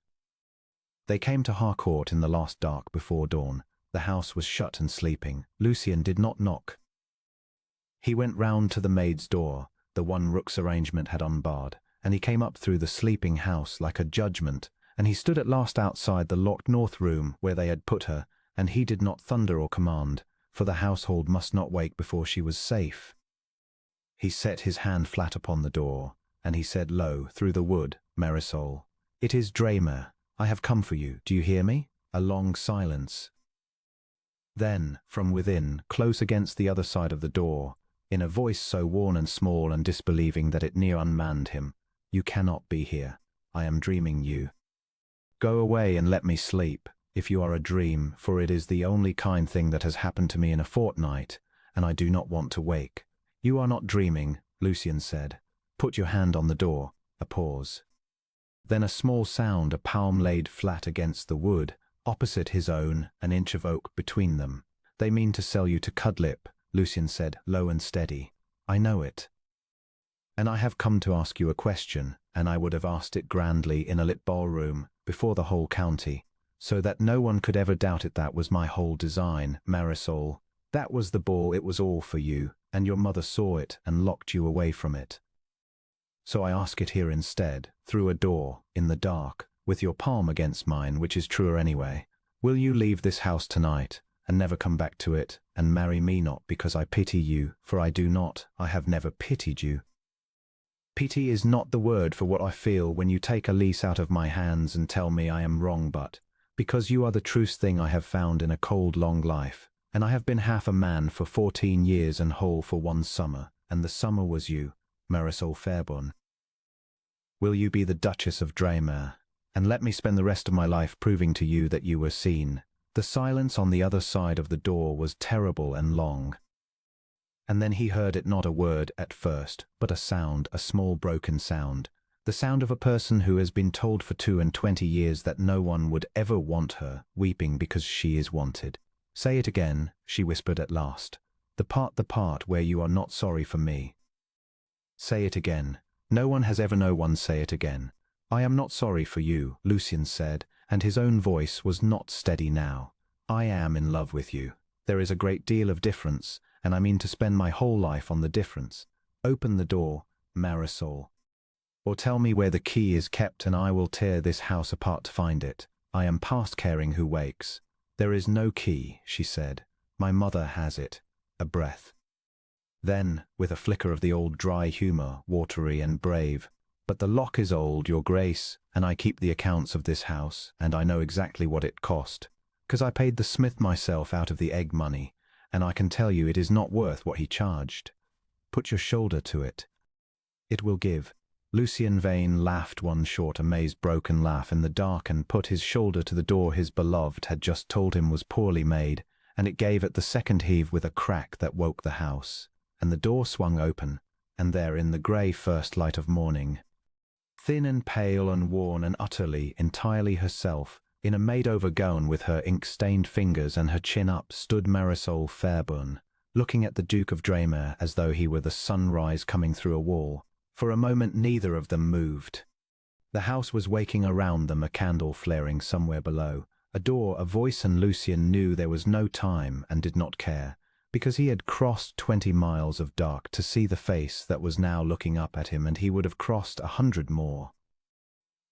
A: They came to Harcourt in the last dark before dawn. The house was shut and sleeping. Lucien did not knock. He went round to the maid's door, the one Rook's arrangement had unbarred, and he came up through the sleeping house like a judgment, and he stood at last outside the locked north room where they had put her, and he did not thunder or command, for the household must not wake before she was safe. He set his hand flat upon the door, and he said low, through the wood, Marisol, "It is Draymere. I have come for you. Do you hear me?" A long silence. Then, from within, close against the other side of the door, in a voice so worn and small and disbelieving that it near unmanned him, "You cannot be here. I am dreaming you. Go away and let me sleep, if you are a dream, for it is the only kind thing that has happened to me in a fortnight, and I do not want to wake." "You are not dreaming," Lucien said. "Put your hand on the door." A pause. Then a small sound, a palm laid flat against the wood, opposite his own, an inch of oak between them. "They mean to sell you to Cudlip," Lucien said, low and steady. "I know it. And I have come to ask you a question, and I would have asked it grandly in a lit ballroom, before the whole county, so that no one could ever doubt it. That was my whole design, Marisol. That was the ball. It was all for you, and your mother saw it and locked you away from it. So I ask it here instead, through a door, in the dark, with your palm against mine, which is truer anyway. Will you leave this house tonight, and never come back to it, and marry me, not because I pity you, for I do not, I have never pitied you. Pity is not the word for what I feel when you take a lease out of my hands and tell me I am wrong, but because you are the truest thing I have found in a cold, long life, and I have been half a man for 14 years and whole for one summer, and the summer was you, Marisol Fairburn. Will you be the Duchess of Draymere, and let me spend the rest of my life proving to you that you were seen? The silence on the other side of the door was terrible and long. And then he heard it, not a word at first, but a sound, a small broken sound, the sound of a person who has been told for 22 years that no one would ever want her, weeping because she is wanted. Say it again, she whispered at last. The part where you are not sorry for me. Say it again. No one has ever. No one. Say it again. I am not sorry for you, Lucien said, and his own voice was not steady now. I am in love with you. There is a great deal of difference, and I mean to spend my whole life on the difference. Open the door, Marisol. Or tell me where the key is kept and I will tear this house apart to find it. I am past caring who wakes. There is no key, she said. My mother has it. A breath. Then, with a flicker of the old dry humor, watery and brave, but the lock is old, your grace, and I keep the accounts of this house, and I know exactly what it cost, 'cause I paid the smith myself out of the egg money, and I can tell you it is not worth what he charged. Put your shoulder to it. It will give. Lucien Vane laughed one short, amazed, broken laugh in the dark and put his shoulder to the door his beloved had just told him was poorly made, and it gave at the second heave with a crack that woke the house, and the door swung open, and there in the grey first light of morning, thin and pale and worn and utterly, entirely herself, in a made-over gown with her ink-stained fingers and her chin up, stood Marisol Fairburn, looking at the Duke of Draymere as though he were the sunrise coming through a wall. For a moment neither of them moved. The house was waking around them, a candle flaring somewhere below, a door, a voice, and Lucien knew there was no time and did not care, because he had crossed 20 miles of dark to see the face that was now looking up at him, and he would have crossed 100 more.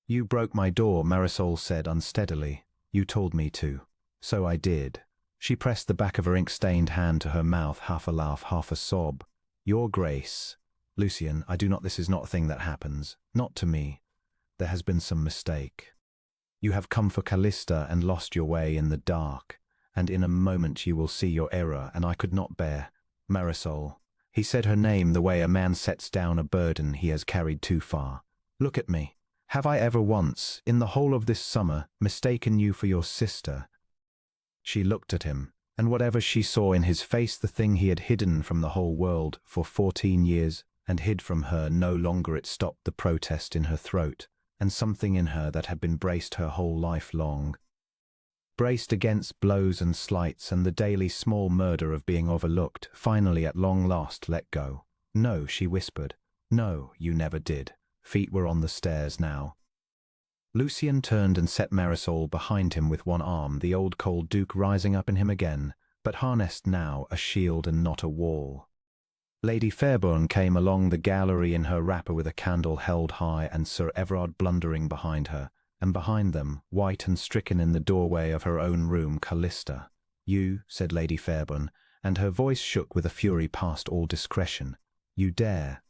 A: You broke my door, Marisol said unsteadily. You told me to. So I did. She pressed the back of her ink-stained hand to her mouth, half a laugh, half a sob. Your Grace. Lucien, I do not. This is not a thing that happens. Not to me. There has been some mistake. You have come for Callista and lost your way in the dark, and in a moment you will see your error, and I could not bear. Marisol. He said her name the way a man sets down a burden he has carried too far. Look at me. Have I ever once, in the whole of this summer, mistaken you for your sister? She looked at him, and whatever she saw in his face, the thing he had hidden from the whole world for 14 years, and hid from her, no longer it stopped the protest in her throat, and something in her that had been braced her whole life long. Braced against blows and slights and the daily small murder of being overlooked, finally at long last let go. No, she whispered. No, you never did. Feet were on the stairs now. Lucien turned and set Marisol behind him with one arm, the old cold Duke rising up in him again, but harnessed now, a shield and not a wall. Lady Fairburn came along the gallery in her wrapper with a candle held high, and Sir Everard blundering behind her, and behind them, white and stricken in the doorway of her own room, Callista. You, said Lady Fairburn, and her voice shook with a fury past all discretion. You dare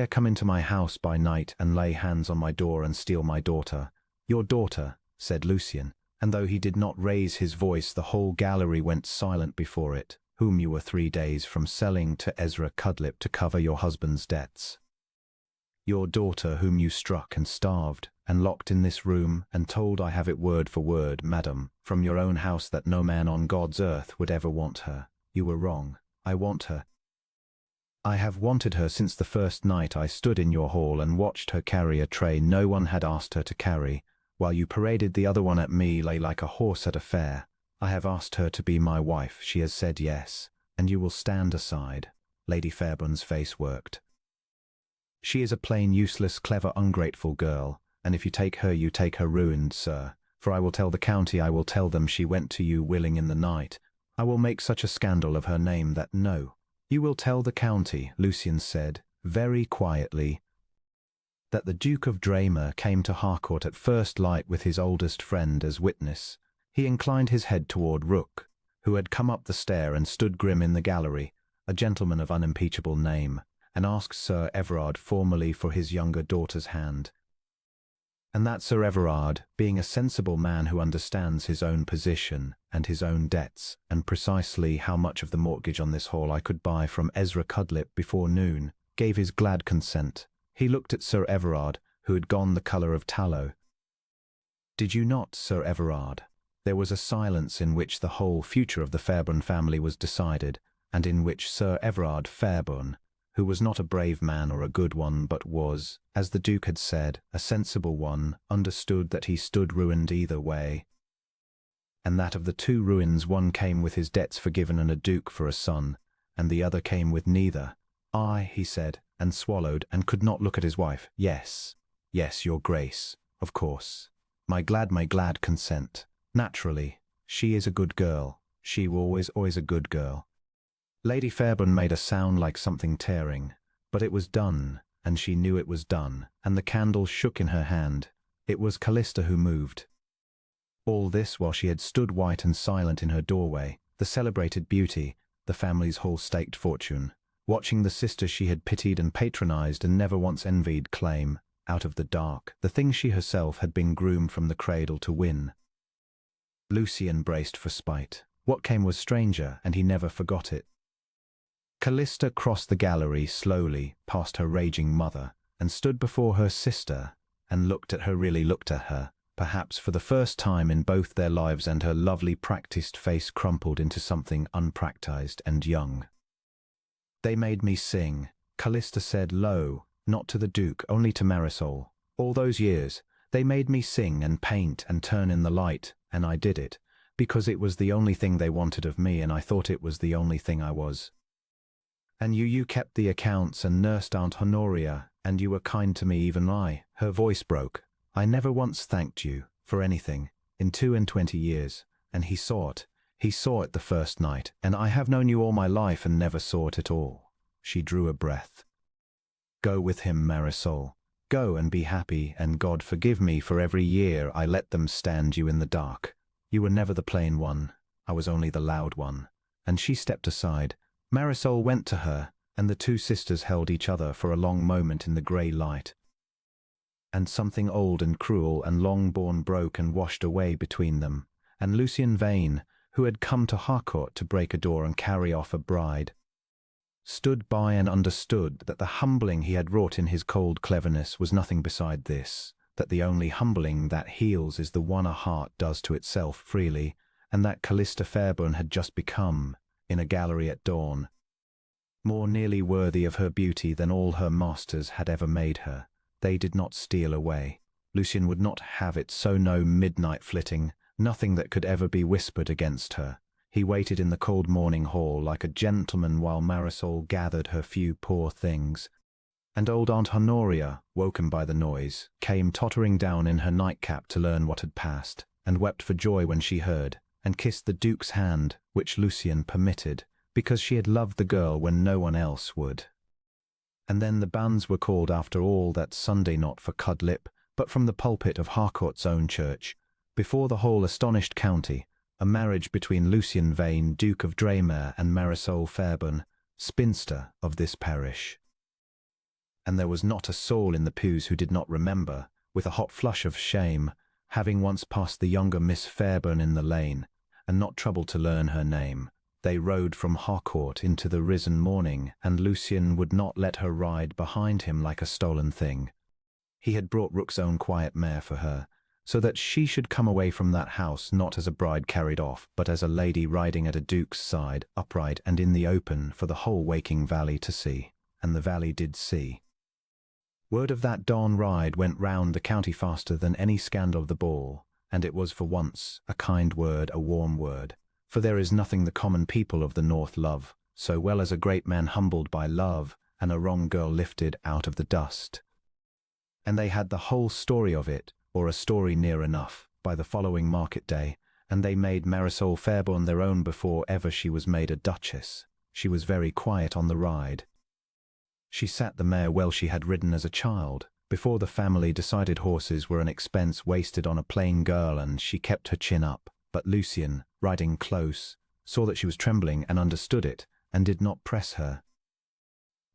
A: come into my house by night and lay hands on my door and steal my daughter. Your daughter, said Lucien, and though he did not raise his voice, the whole gallery went silent before it, whom you were 3 days from selling to Ezra Cudlip to cover your husband's debts. Your daughter whom you struck and starved, and locked in this room, and told, I have it word for word, madam, from your own house, that no man on God's earth would ever want her. You were wrong. I want her. I have wanted her since the first night I stood in your hall and watched her carry a tray no one had asked her to carry, while you paraded the other one at me, lay like a horse at a fair. I have asked her to be my wife. She has said yes, and you will stand aside. Lady Fairburn's face worked. She is a plain, useless, clever, ungrateful girl, and if you take her, you take her ruined, sir. For I will tell the county, I will tell them she went to you willing in the night. I will make such a scandal of her name that no. You will tell the county, Lucien said, very quietly, that the Duke of Draymere came to Harcourt at first light with his oldest friend as witness. He inclined his head toward Rook, who had come up the stair and stood grim in the gallery, a gentleman of unimpeachable name, and asked Sir Everard formally for his younger daughter's hand. And that Sir Everard, being a sensible man who understands his own position and his own debts, and precisely how much of the mortgage on this hall I could buy from Ezra Cudlip before noon, gave his glad consent. He looked at Sir Everard, who had gone the colour of tallow. "Did you not, Sir Everard?" There was a silence in which the whole future of the Fairburn family was decided, and in which Sir Everard Fairburn, who was not a brave man or a good one, but was, as the Duke had said, a sensible one, understood that he stood ruined either way, and that of the two ruins one came with his debts forgiven and a duke for a son, and the other came with neither. "Aye," he said, and swallowed, and could not look at his wife. "Yes, yes, your grace, of course. My glad consent. Naturally, she is a good girl. She always a good girl." Lady Fairburn made a sound like something tearing, but it was done, and she knew it was done, and the candle shook in her hand. It was Callista who moved. All this while she had stood white and silent in her doorway, the celebrated beauty, the family's whole staked fortune, watching the sister she had pitied and patronized and never once envied claim, out of the dark, the thing she herself had been groomed from the cradle to win. Lucian braced for spite. What came was stranger, and he never forgot it. Callista crossed the gallery slowly past her raging mother, and stood before her sister, and looked at her, perhaps for the first time in both their lives, and her lovely practiced face crumpled into something unpracticed and young. "They made me sing," Callista said low, not to the Duke, only to Marisol. "All those years, they made me sing and paint and turn in the light, and I did it, because it was the only thing they wanted of me, and I thought it was the only thing I was. And you kept the accounts and nursed Aunt Honoria, and you were kind to me, even I." Her voice broke. "I never once thanked you for anything in 22 years, and he saw it the first night, and I have known you all my life and never saw it at all." She drew a breath. "Go with him, Marisol. Go and be happy, and God forgive me for every year I let them stand you in the dark. You were never the plain one, I was only the loud one." And she stepped aside. Marisol went to her, and the two sisters held each other for a long moment in the grey light. And something old and cruel and long-born broke and washed away between them, and Lucian Vane, who had come to Harcourt to break a door and carry off a bride, stood by and understood that the humbling he had wrought in his cold cleverness was nothing beside this, that the only humbling that heals is the one a heart does to itself freely, and that Callista Fairburn had just become, in a gallery at dawn, more nearly worthy of her beauty than all her masters had ever made her. They did not steal away. Lucian would not have it so, no midnight flitting, nothing that could ever be whispered against her. He waited in the cold morning hall like a gentleman while Marisol gathered her few poor things, and old Aunt Honoria, woken by the noise, came tottering down in her nightcap to learn what had passed, and wept for joy when she heard, and kissed the Duke's hand, which Lucian permitted, because she had loved the girl when no one else would. And then the banns were called after all that Sunday, not for Cudlip, but from the pulpit of Harcourt's own church, before the whole astonished county, a marriage between Lucian Vane, Duke of Draymere, and Marisol Fairburn, spinster of this parish. And there was not a soul in the pews who did not remember, with a hot flush of shame, having once passed the younger Miss Fairburn in the lane, and not troubled to learn her name. They rode from Harcourt into the risen morning, and Lucian would not let her ride behind him like a stolen thing. He had brought Rook's own quiet mare for her, so that she should come away from that house not as a bride carried off, but as a lady riding at a duke's side, upright and in the open for the whole waking valley to see. And the valley did see. Word of that dawn ride went round the county faster than any scandal of the ball, and it was for once a kind word, a warm word, for there is nothing the common people of the North love so well as a great man humbled by love and a wrong girl lifted out of the dust. And they had the whole story of it, or a story near enough, by the following market day, and they made Marisol Fairburn their own before ever she was made a duchess. She was very quiet on the ride. She sat the mare well she had ridden as a child, Before the family decided horses were an expense wasted on a plain girl, and she kept her chin up, but Lucien, riding close, saw that she was trembling and understood it, and did not press her.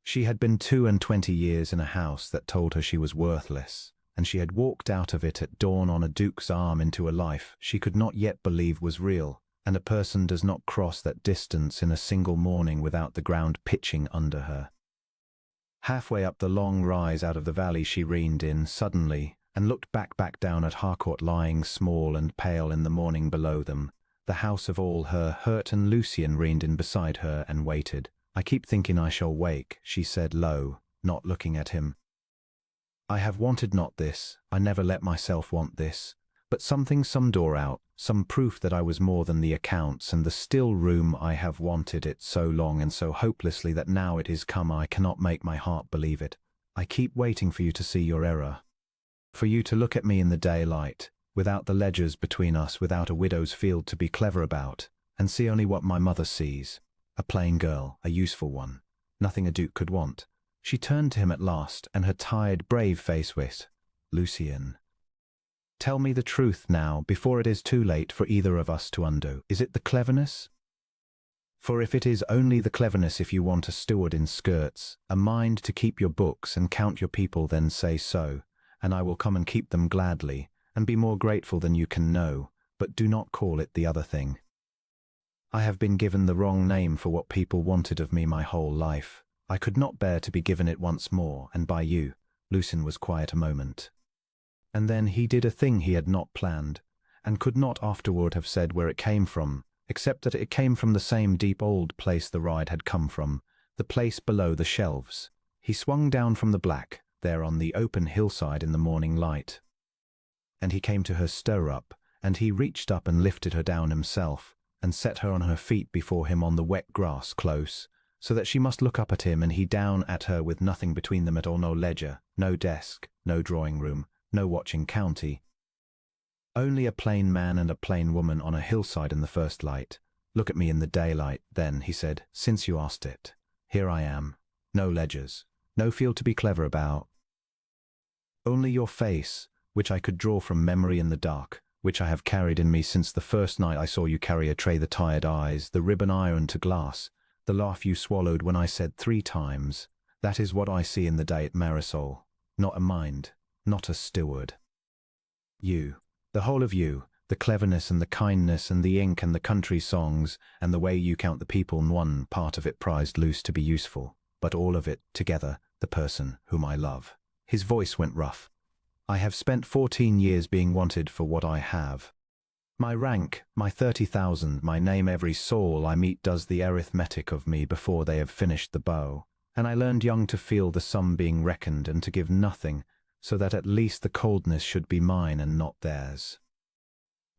A: She had been 22 years in a house that told her she was worthless, and she had walked out of it at dawn on a duke's arm into a life she could not yet believe was real, and a person does not cross that distance in a single morning without the ground pitching under her. Halfway up the long rise out of the valley she reined in suddenly and looked back down at Harcourt lying small and pale in the morning below them, the house of all her hurt, and Lucien reined in beside her and waited. "I keep thinking I shall wake," she said low, not looking at him. "I have wanted not this, I never let myself want this, but something, some door out, some proof that I was more than the accounts and the still room. I have wanted it so long and so hopelessly that now it is come I cannot make my heart believe it. I keep waiting for you to see your error, for you to look at me in the daylight, without the ledgers between us, without a widow's field to be clever about, and see only what my mother sees, a plain girl, a useful one, nothing a duke could want." She turned to him at last, and her tired, brave face went, "Lucien, tell me the truth now, before it is too late for either of us to undo. Is it the cleverness? For if it is only the cleverness, if you want a steward in skirts, a mind to keep your books and count your people, then say so, and I will come and keep them gladly, and be more grateful than you can know, but do not call it the other thing. I have been given the wrong name for what people wanted of me my whole life. I could not bear to be given it once more, and by you." Lucien was quiet a moment. And then he did a thing he had not planned, and could not afterward have said where it came from, except that it came from the same deep old place the ride had come from, the place below the shelves. He swung down from the black, there on the open hillside in the morning light. And he came to her stirrup, and he reached up and lifted her down himself, and set her on her feet before him on the wet grass close, so that she must look up at him and he down at her, with nothing between them at all, no ledger, no desk, no drawing room, no watching county. Only a plain man and a plain woman on a hillside in the first light. "Look at me in the daylight, then," he said, "since you asked it. Here I am. No ledgers, no field to be clever about. Only your face, which I could draw from memory in the dark, which I have carried in me since the first night I saw you carry a tray, the tired eyes, the ribbon iron to glass, the laugh you swallowed when I said 3 times, that is what I see in the day at Marisol. Not a mind, not a steward. You, the whole of you, the cleverness and the kindness and the ink and the country songs and the way you count the people, one part of it prized loose to be useful, but all of it together, the person whom I love." His voice went rough. "I have spent 14 years being wanted for what I have. My rank, my 30,000, my name, every soul I meet does the arithmetic of me before they have finished the bow. And I learned young to feel the sum being reckoned and to give nothing, so that at least the coldness should be mine and not theirs.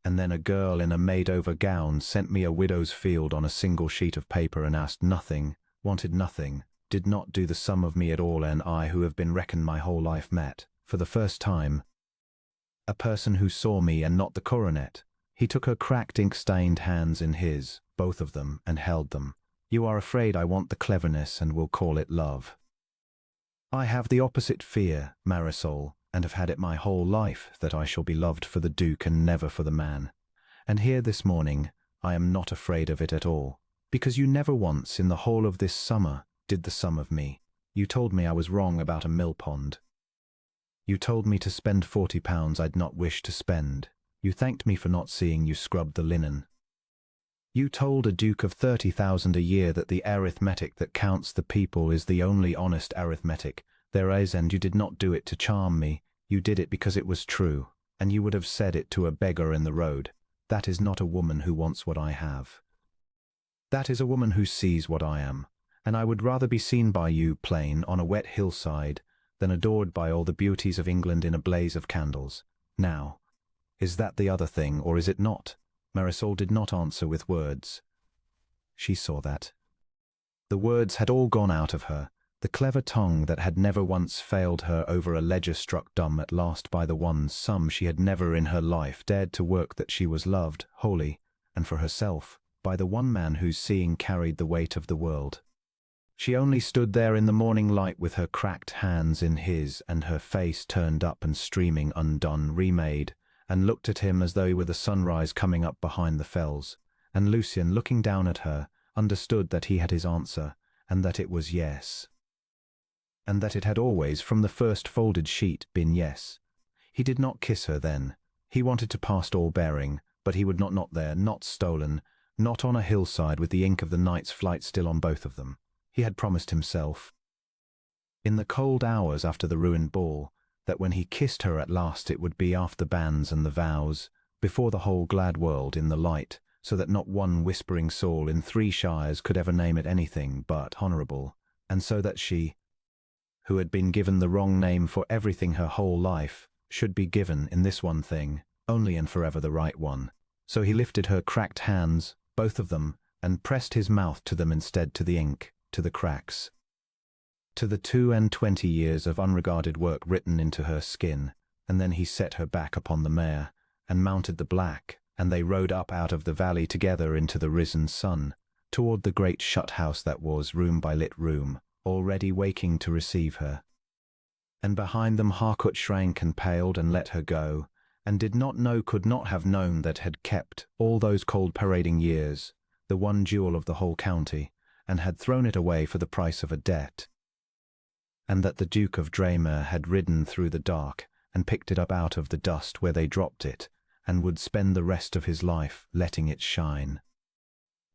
A: And then a girl in a made-over gown sent me a widow's field on a single sheet of paper and asked nothing, wanted nothing, did not do the sum of me at all, and I, who have been reckoned my whole life, met, for the first time, a person who saw me and not the coronet." He took her cracked, ink-stained hands in his, both of them, and held them. "You are afraid I want the cleverness and will call it love. I have the opposite fear, Marisol, and have had it my whole life, that I shall be loved for the Duke and never for the man. And here this morning I am not afraid of it at all, because you never once in the whole of this summer did the sum of me. You told me I was wrong about a mill pond. You told me to spend £40 I'd not wish to spend. You thanked me for not seeing you scrub the linen. You told a duke of 30,000 a year that the arithmetic that counts the people is the only honest arithmetic there is, and you did not do it to charm me. You did it because it was true, and you would have said it to a beggar in the road. That is not a woman who wants what I have. That is a woman who sees what I am, and I would rather be seen by you plain on a wet hillside than adored by all the beauties of England in a blaze of candles. Now, is that the other thing, or is it not?" Marisol did not answer with words. She saw that. The words had all gone out of her. The clever tongue that had never once failed her over a ledger struck dumb at last by the one sum she had never in her life dared to work, that she was loved, wholly, and for herself, by the one man whose seeing carried the weight of the world. She only stood there in the morning light with her cracked hands in his and her face turned up and streaming undone, remade, and looked at him as though he were the sunrise coming up behind the fells. And Lucien, looking down at her, understood that he had his answer, and that it was yes. And that it had always, from the first folded sheet, been yes. He did not kiss her then. He wanted to past all bearing, but he would not there, not stolen, not on a hillside with the ink of the night's flight still on both of them. He had promised himself, in the cold hours after the ruined ball, that when he kissed her at last it would be after the banns and the vows, before the whole glad world in the light, so that not one whispering soul in 3 shires could ever name it anything but honourable, and so that she, who had been given the wrong name for everything her whole life, should be given in this one thing, only and forever the right one. So he lifted her cracked hands, both of them, and pressed his mouth to them instead, to the ink, to the cracks, to the 22 years of unregarded work written into her skin, and then he set her back upon the mare, and mounted the black, and they rode up out of the valley together into the risen sun, toward the great shut house that was, room by lit room, already waking to receive her. And behind them Harcourt shrank and paled and let her go, and did not know, could not have known, that had kept, all those cold parading years, the one jewel of the whole county, and had thrown it away for the price of a debt. And that the Duke of Draymere had ridden through the dark, and picked it up out of the dust where they dropped it, and would spend the rest of his life letting it shine.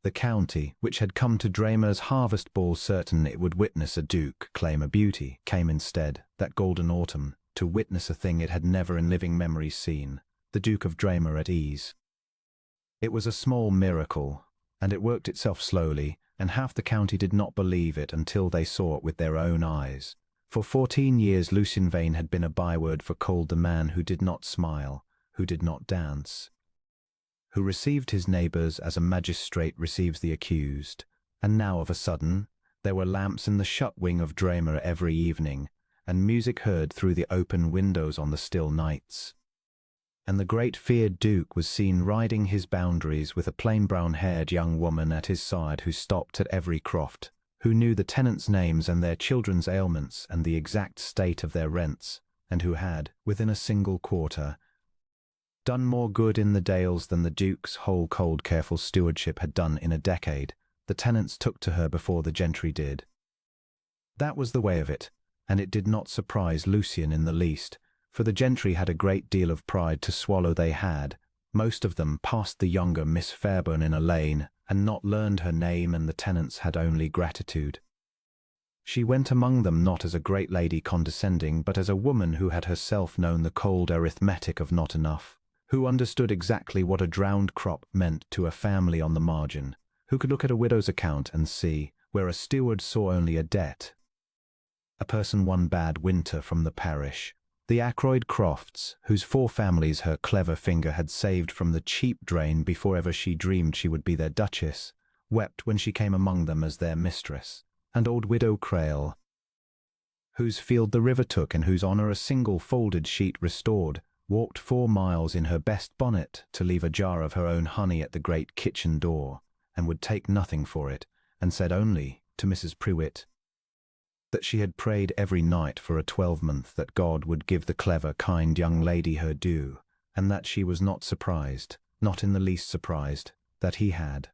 A: The county, which had come to Draymere's harvest ball certain it would witness a duke claim a beauty, came instead, that golden autumn, to witness a thing it had never in living memory seen, the Duke of Draymere at ease. It was a small miracle, and it worked itself slowly, and half the county did not believe it until they saw it with their own eyes. For 14 years Lucien Vane had been a byword for cold, the man who did not smile, who did not dance, who received his neighbours as a magistrate receives the accused. And now of a sudden there were lamps in the shut wing of Draymere every evening, and music heard through the open windows on the still nights. And the great feared Duke was seen riding his boundaries with a plain brown-haired young woman at his side, who stopped at every croft, who knew the tenants' names and their children's ailments and the exact state of their rents, and who had, within a single quarter, done more good in the dales than the Duke's whole cold careful stewardship had done in a decade. The tenants took to her before the gentry did. That was the way of it, and it did not surprise Lucien in the least, for the gentry had a great deal of pride to swallow. They had, most of them, passed the younger Miss Fairburn in a lane, and not learned her name, and the tenants had only gratitude. She went among them not as a great lady condescending, but as a woman who had herself known the cold arithmetic of not enough, who understood exactly what a drowned crop meant to a family on the margin, who could look at a widow's account and see, where a steward saw only a debt, a person one bad winter from the parish. The Ackroyd Crofts, whose 4 families her clever finger had saved from the cheap drain before ever she dreamed she would be their duchess, wept when she came among them as their mistress. And old widow Crail, whose field the river took and whose honour a single folded sheet restored, walked 4 miles in her best bonnet to leave a jar of her own honey at the great kitchen door, and would take nothing for it, and said only to Mrs. Prewitt that she had prayed every night for a 12-month that God would give the clever, kind young lady her due, and that she was not surprised, not in the least surprised, that he had.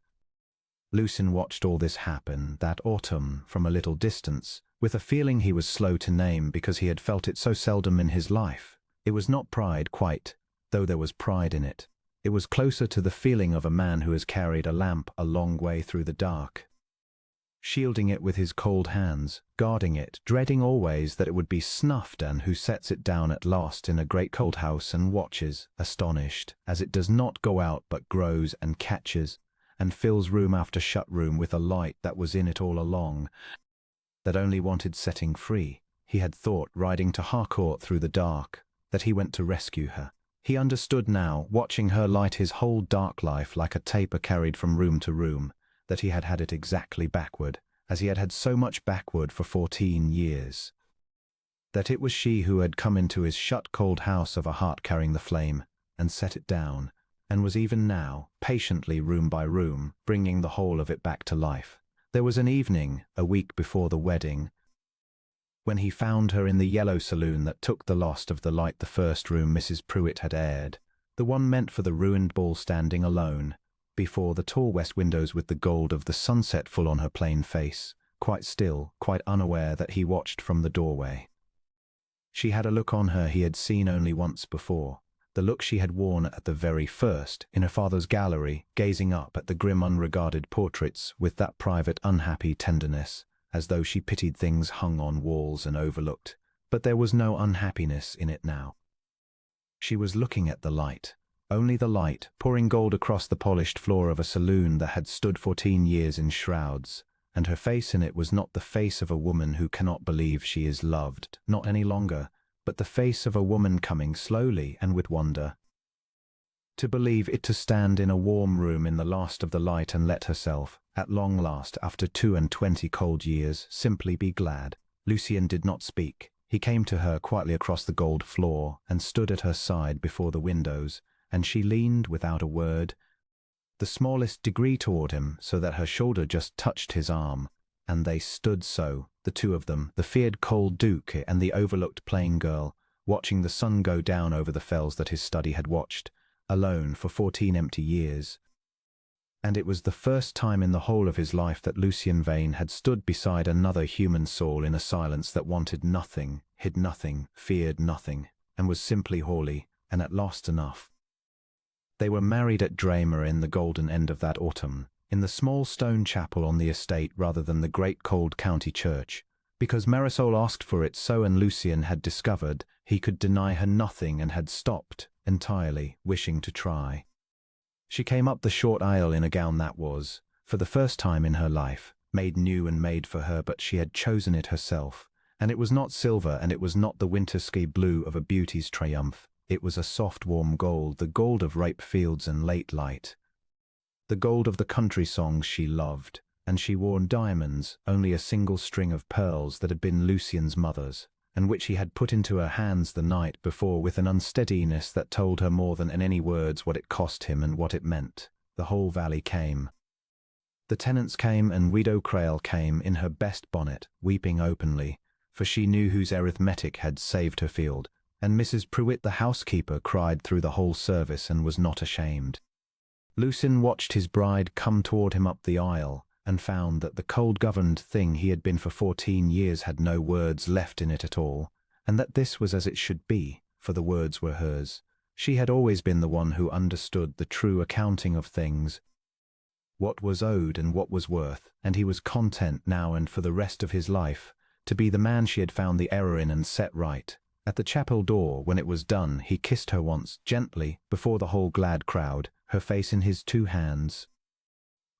A: Lucien watched all this happen that autumn from a little distance, with a feeling he was slow to name because he had felt it so seldom in his life. It was not pride quite, though there was pride in it. It was closer to the feeling of a man who has carried a lamp a long way through the dark, shielding it with his cold hands, guarding it, dreading always that it would be snuffed, and who sets it down at last in a great cold house and watches, astonished, as it does not go out but grows and catches, and fills room after shut room with a light that was in it all along, that only wanted setting free. He had thought, riding to Harcourt through the dark, that he went to rescue her. He understood now, watching her light his whole dark life like a taper carried from room to room, that he had had it exactly backward, as he had had so much backward for 14 years. That it was she who had come into his shut cold house of a heart carrying the flame, and set it down, and was even now, patiently room by room, bringing the whole of it back to life. There was an evening, a week before the wedding, when he found her in the yellow saloon that took the lost of the light, the first room Mrs. Pruitt had aired, the one meant for the ruined ball, standing alone before the tall west windows with the gold of the sunset full on her plain face, quite still, quite unaware that he watched from the doorway. She had a look on her he had seen only once before, the look she had worn at the very first, in her father's gallery, gazing up at the grim unregarded portraits with that private unhappy tenderness, as though she pitied things hung on walls and overlooked, but there was no unhappiness in it now. She was looking at the light, only the light, pouring gold across the polished floor of a saloon that had stood 14 years in shrouds, and her face in it was not the face of a woman who cannot believe she is loved, not any longer, but the face of a woman coming slowly and with wonder to believe it, to stand in a warm room in the last of the light and let herself, at long last, after 22 cold years, simply be glad. Lucien did not speak. He came to her quietly across the gold floor and stood at her side before the windows, and she leaned without a word, the smallest degree toward him, so that her shoulder just touched his arm, and they stood so, the two of them, the feared cold Duke and the overlooked plain girl, watching the sun go down over the fells that his study had watched, alone for 14 empty years. And it was the first time in the whole of his life that Lucien Vane had stood beside another human soul in a silence that wanted nothing, hid nothing, feared nothing, and was simply holy, and at last enough. They were married at Draymere in the golden end of that autumn, in the small stone chapel on the estate rather than the great cold county church, because Marisol asked for it so, and Lucien had discovered he could deny her nothing and had stopped, entirely, wishing to try. She came up the short aisle in a gown that was, for the first time in her life, made new and made for her, but she had chosen it herself, and it was not silver and it was not the winter sky blue of a beauty's triumph. It was a soft warm gold, the gold of ripe fields and late light, the gold of the country songs she loved, and she wore diamonds, only a single string of pearls that had been Lucien's mother's, and which he had put into her hands the night before with an unsteadiness that told her more than in any words what it cost him and what it meant. The whole valley came. The tenants came, and Widow Crail came in her best bonnet, weeping openly, for she knew whose arithmetic had saved her field, and Mrs. Pruitt the housekeeper cried through the whole service and was not ashamed. Lucien watched his bride come toward him up the aisle, and found that the cold-governed thing he had been for 14 years had no words left in it at all, and that this was as it should be, for the words were hers. She had always been the one who understood the true accounting of things, what was owed and what was worth, and he was content now and for the rest of his life to be the man she had found the error in and set right. At the chapel door, when it was done, he kissed her once, gently, before the whole glad crowd, her face in his 2 hands.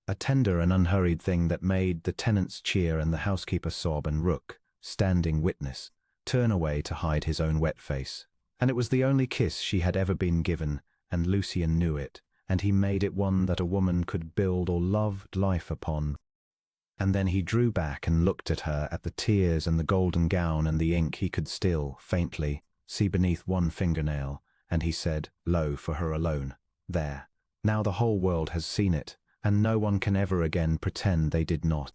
A: A tender and unhurried thing that made the tenants cheer and the housekeeper sob and Rook, standing witness, turn away to hide his own wet face. And it was the only kiss she had ever been given, and Lucien knew it, and he made it one that a woman could build or loved life upon. And then he drew back and looked at her, at the tears and the golden gown and the ink he could still, faintly, see beneath one fingernail, and he said, low, for her alone, there, now the whole world has seen it, and no one can ever again pretend they did not.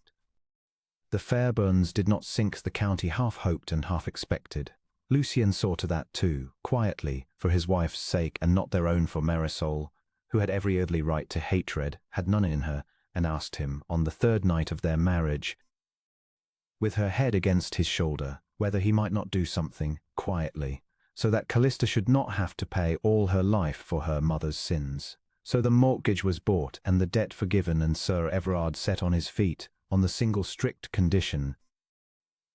A: The Fairburns did not sink the county half hoped and half expected. Lucien saw to that too, quietly, for his wife's sake and not their own, for Marisol, who had every earthly right to hatred, had none in her, and asked him, on the 3rd night of their marriage, with her head against his shoulder, whether he might not do something, quietly, so that Callista should not have to pay all her life for her mother's sins. So the mortgage was bought and the debt forgiven, and Sir Everard set on his feet, on the single strict condition,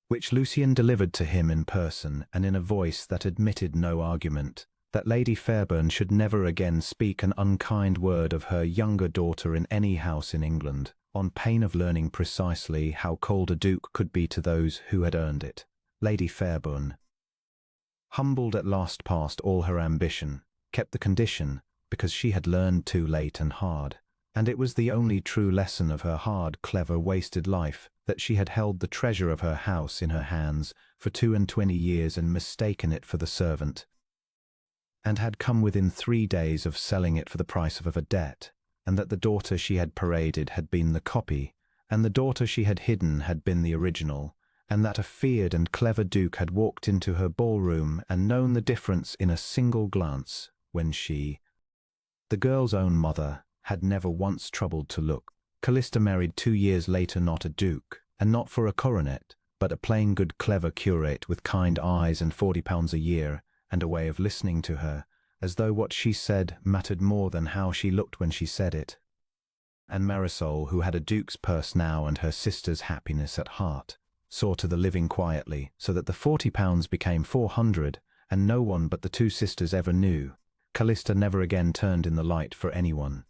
A: which Lucien delivered to him in person and in a voice that admitted no argument, that Lady Fairburn should never again speak an unkind word of her younger daughter in any house in England, on pain of learning precisely how cold a duke could be to those who had earned it. Lady Fairburn, humbled at last past all her ambition, kept the condition, because she had learned too late and hard, and it was the only true lesson of her hard, clever, wasted life, that she had held the treasure of her house in her hands for 22 years and mistaken it for the servant, and had come within 3 days of selling it for the price of a debt, and that the daughter she had paraded had been the copy, and the daughter she had hidden had been the original, and that a feared and clever duke had walked into her ballroom and known the difference in a single glance when she, the girl's own mother, had never once troubled to look. Callista married 2 years later not a duke, and not for a coronet, but a plain good clever curate with kind eyes and £40 a year, and a way of listening to her, as though what she said mattered more than how she looked when she said it. And Marisol, who had a duke's purse now and her sister's happiness at heart, saw to the living quietly, so that the £40 became 400, and no one but the 2 sisters ever knew. Callista never again turned in the light for anyone.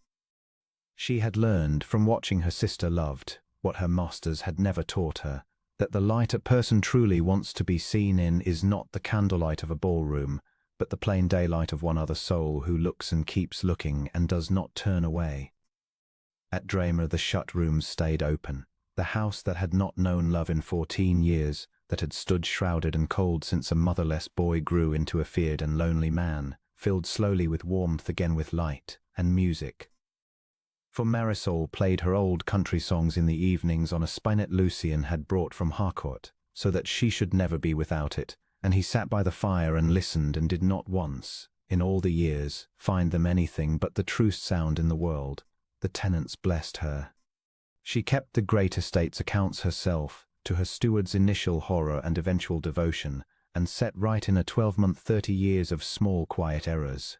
A: She had learned, from watching her sister loved, what her masters had never taught her, that the light a person truly wants to be seen in is not the candlelight of a ballroom, but the plain daylight of one other soul who looks and keeps looking and does not turn away. At Draymere the shut rooms stayed open. The house that had not known love in 14 years, that had stood shrouded and cold since a motherless boy grew into a feared and lonely man, filled slowly with warmth again, with light and music. For Marisol played her old country songs in the evenings on a spinet Lucien had brought from Harcourt, so that she should never be without it, and he sat by the fire and listened and did not once, in all the years, find them anything but the truest sound in the world. The tenants blessed her. She kept the great estate's accounts herself, to her steward's initial horror and eventual devotion, and set right in a 12-month 30 years of small quiet errors.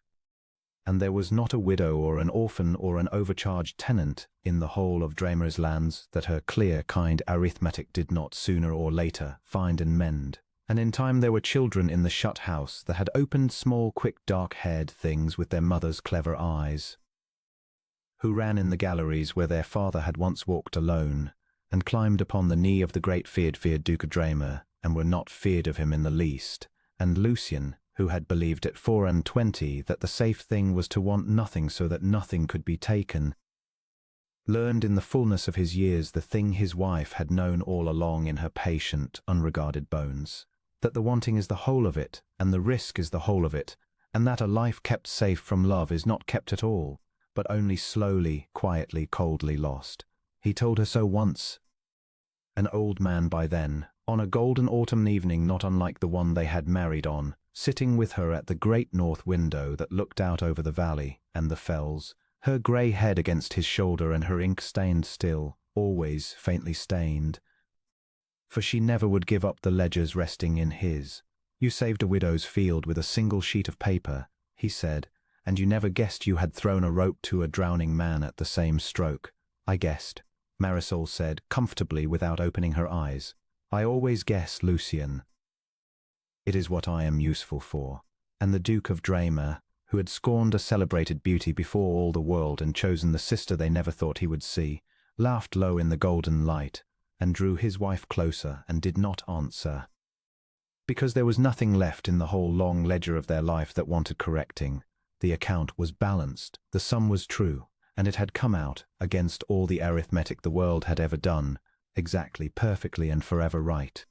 A: And there was not a widow or an orphan or an overcharged tenant in the whole of Draymere's lands that her clear, kind arithmetic did not sooner or later find and mend. And in time there were children in the shut house that had opened small, quick, dark-haired things with their mother's clever eyes, who ran in the galleries where their father had once walked alone, and climbed upon the knee of the great feared Duke of Draymere, and were not feared of him in the least, and Lucien, who had believed at 24 that the safe thing was to want nothing so that nothing could be taken, learned in the fullness of his years the thing his wife had known all along in her patient, unregarded bones, that the wanting is the whole of it, and the risk is the whole of it, and that a life kept safe from love is not kept at all, but only slowly, quietly, coldly lost. He told her so once. An old man by then, on a golden autumn evening not unlike the one they had married on, sitting with her at the great north window that looked out over the valley and the fells, her grey head against his shoulder and her ink-stained still, always faintly stained, for she never would give up the ledgers resting in his. "You saved a widow's field with a single sheet of paper," he said, "and you never guessed you had thrown a rope to a drowning man at the same stroke." "I guessed," Marisol said, comfortably without opening her eyes. "I always guess, Lucien. It is what I am useful for." And the Duke of Draymere, who had scorned a celebrated beauty before all the world and chosen the sister they never thought he would see, laughed low in the golden light, and drew his wife closer and did not answer. Because there was nothing left in the whole long ledger of their life that wanted correcting. The account was balanced, the sum was true, and it had come out, against all the arithmetic the world had ever done, exactly, perfectly, and forever right.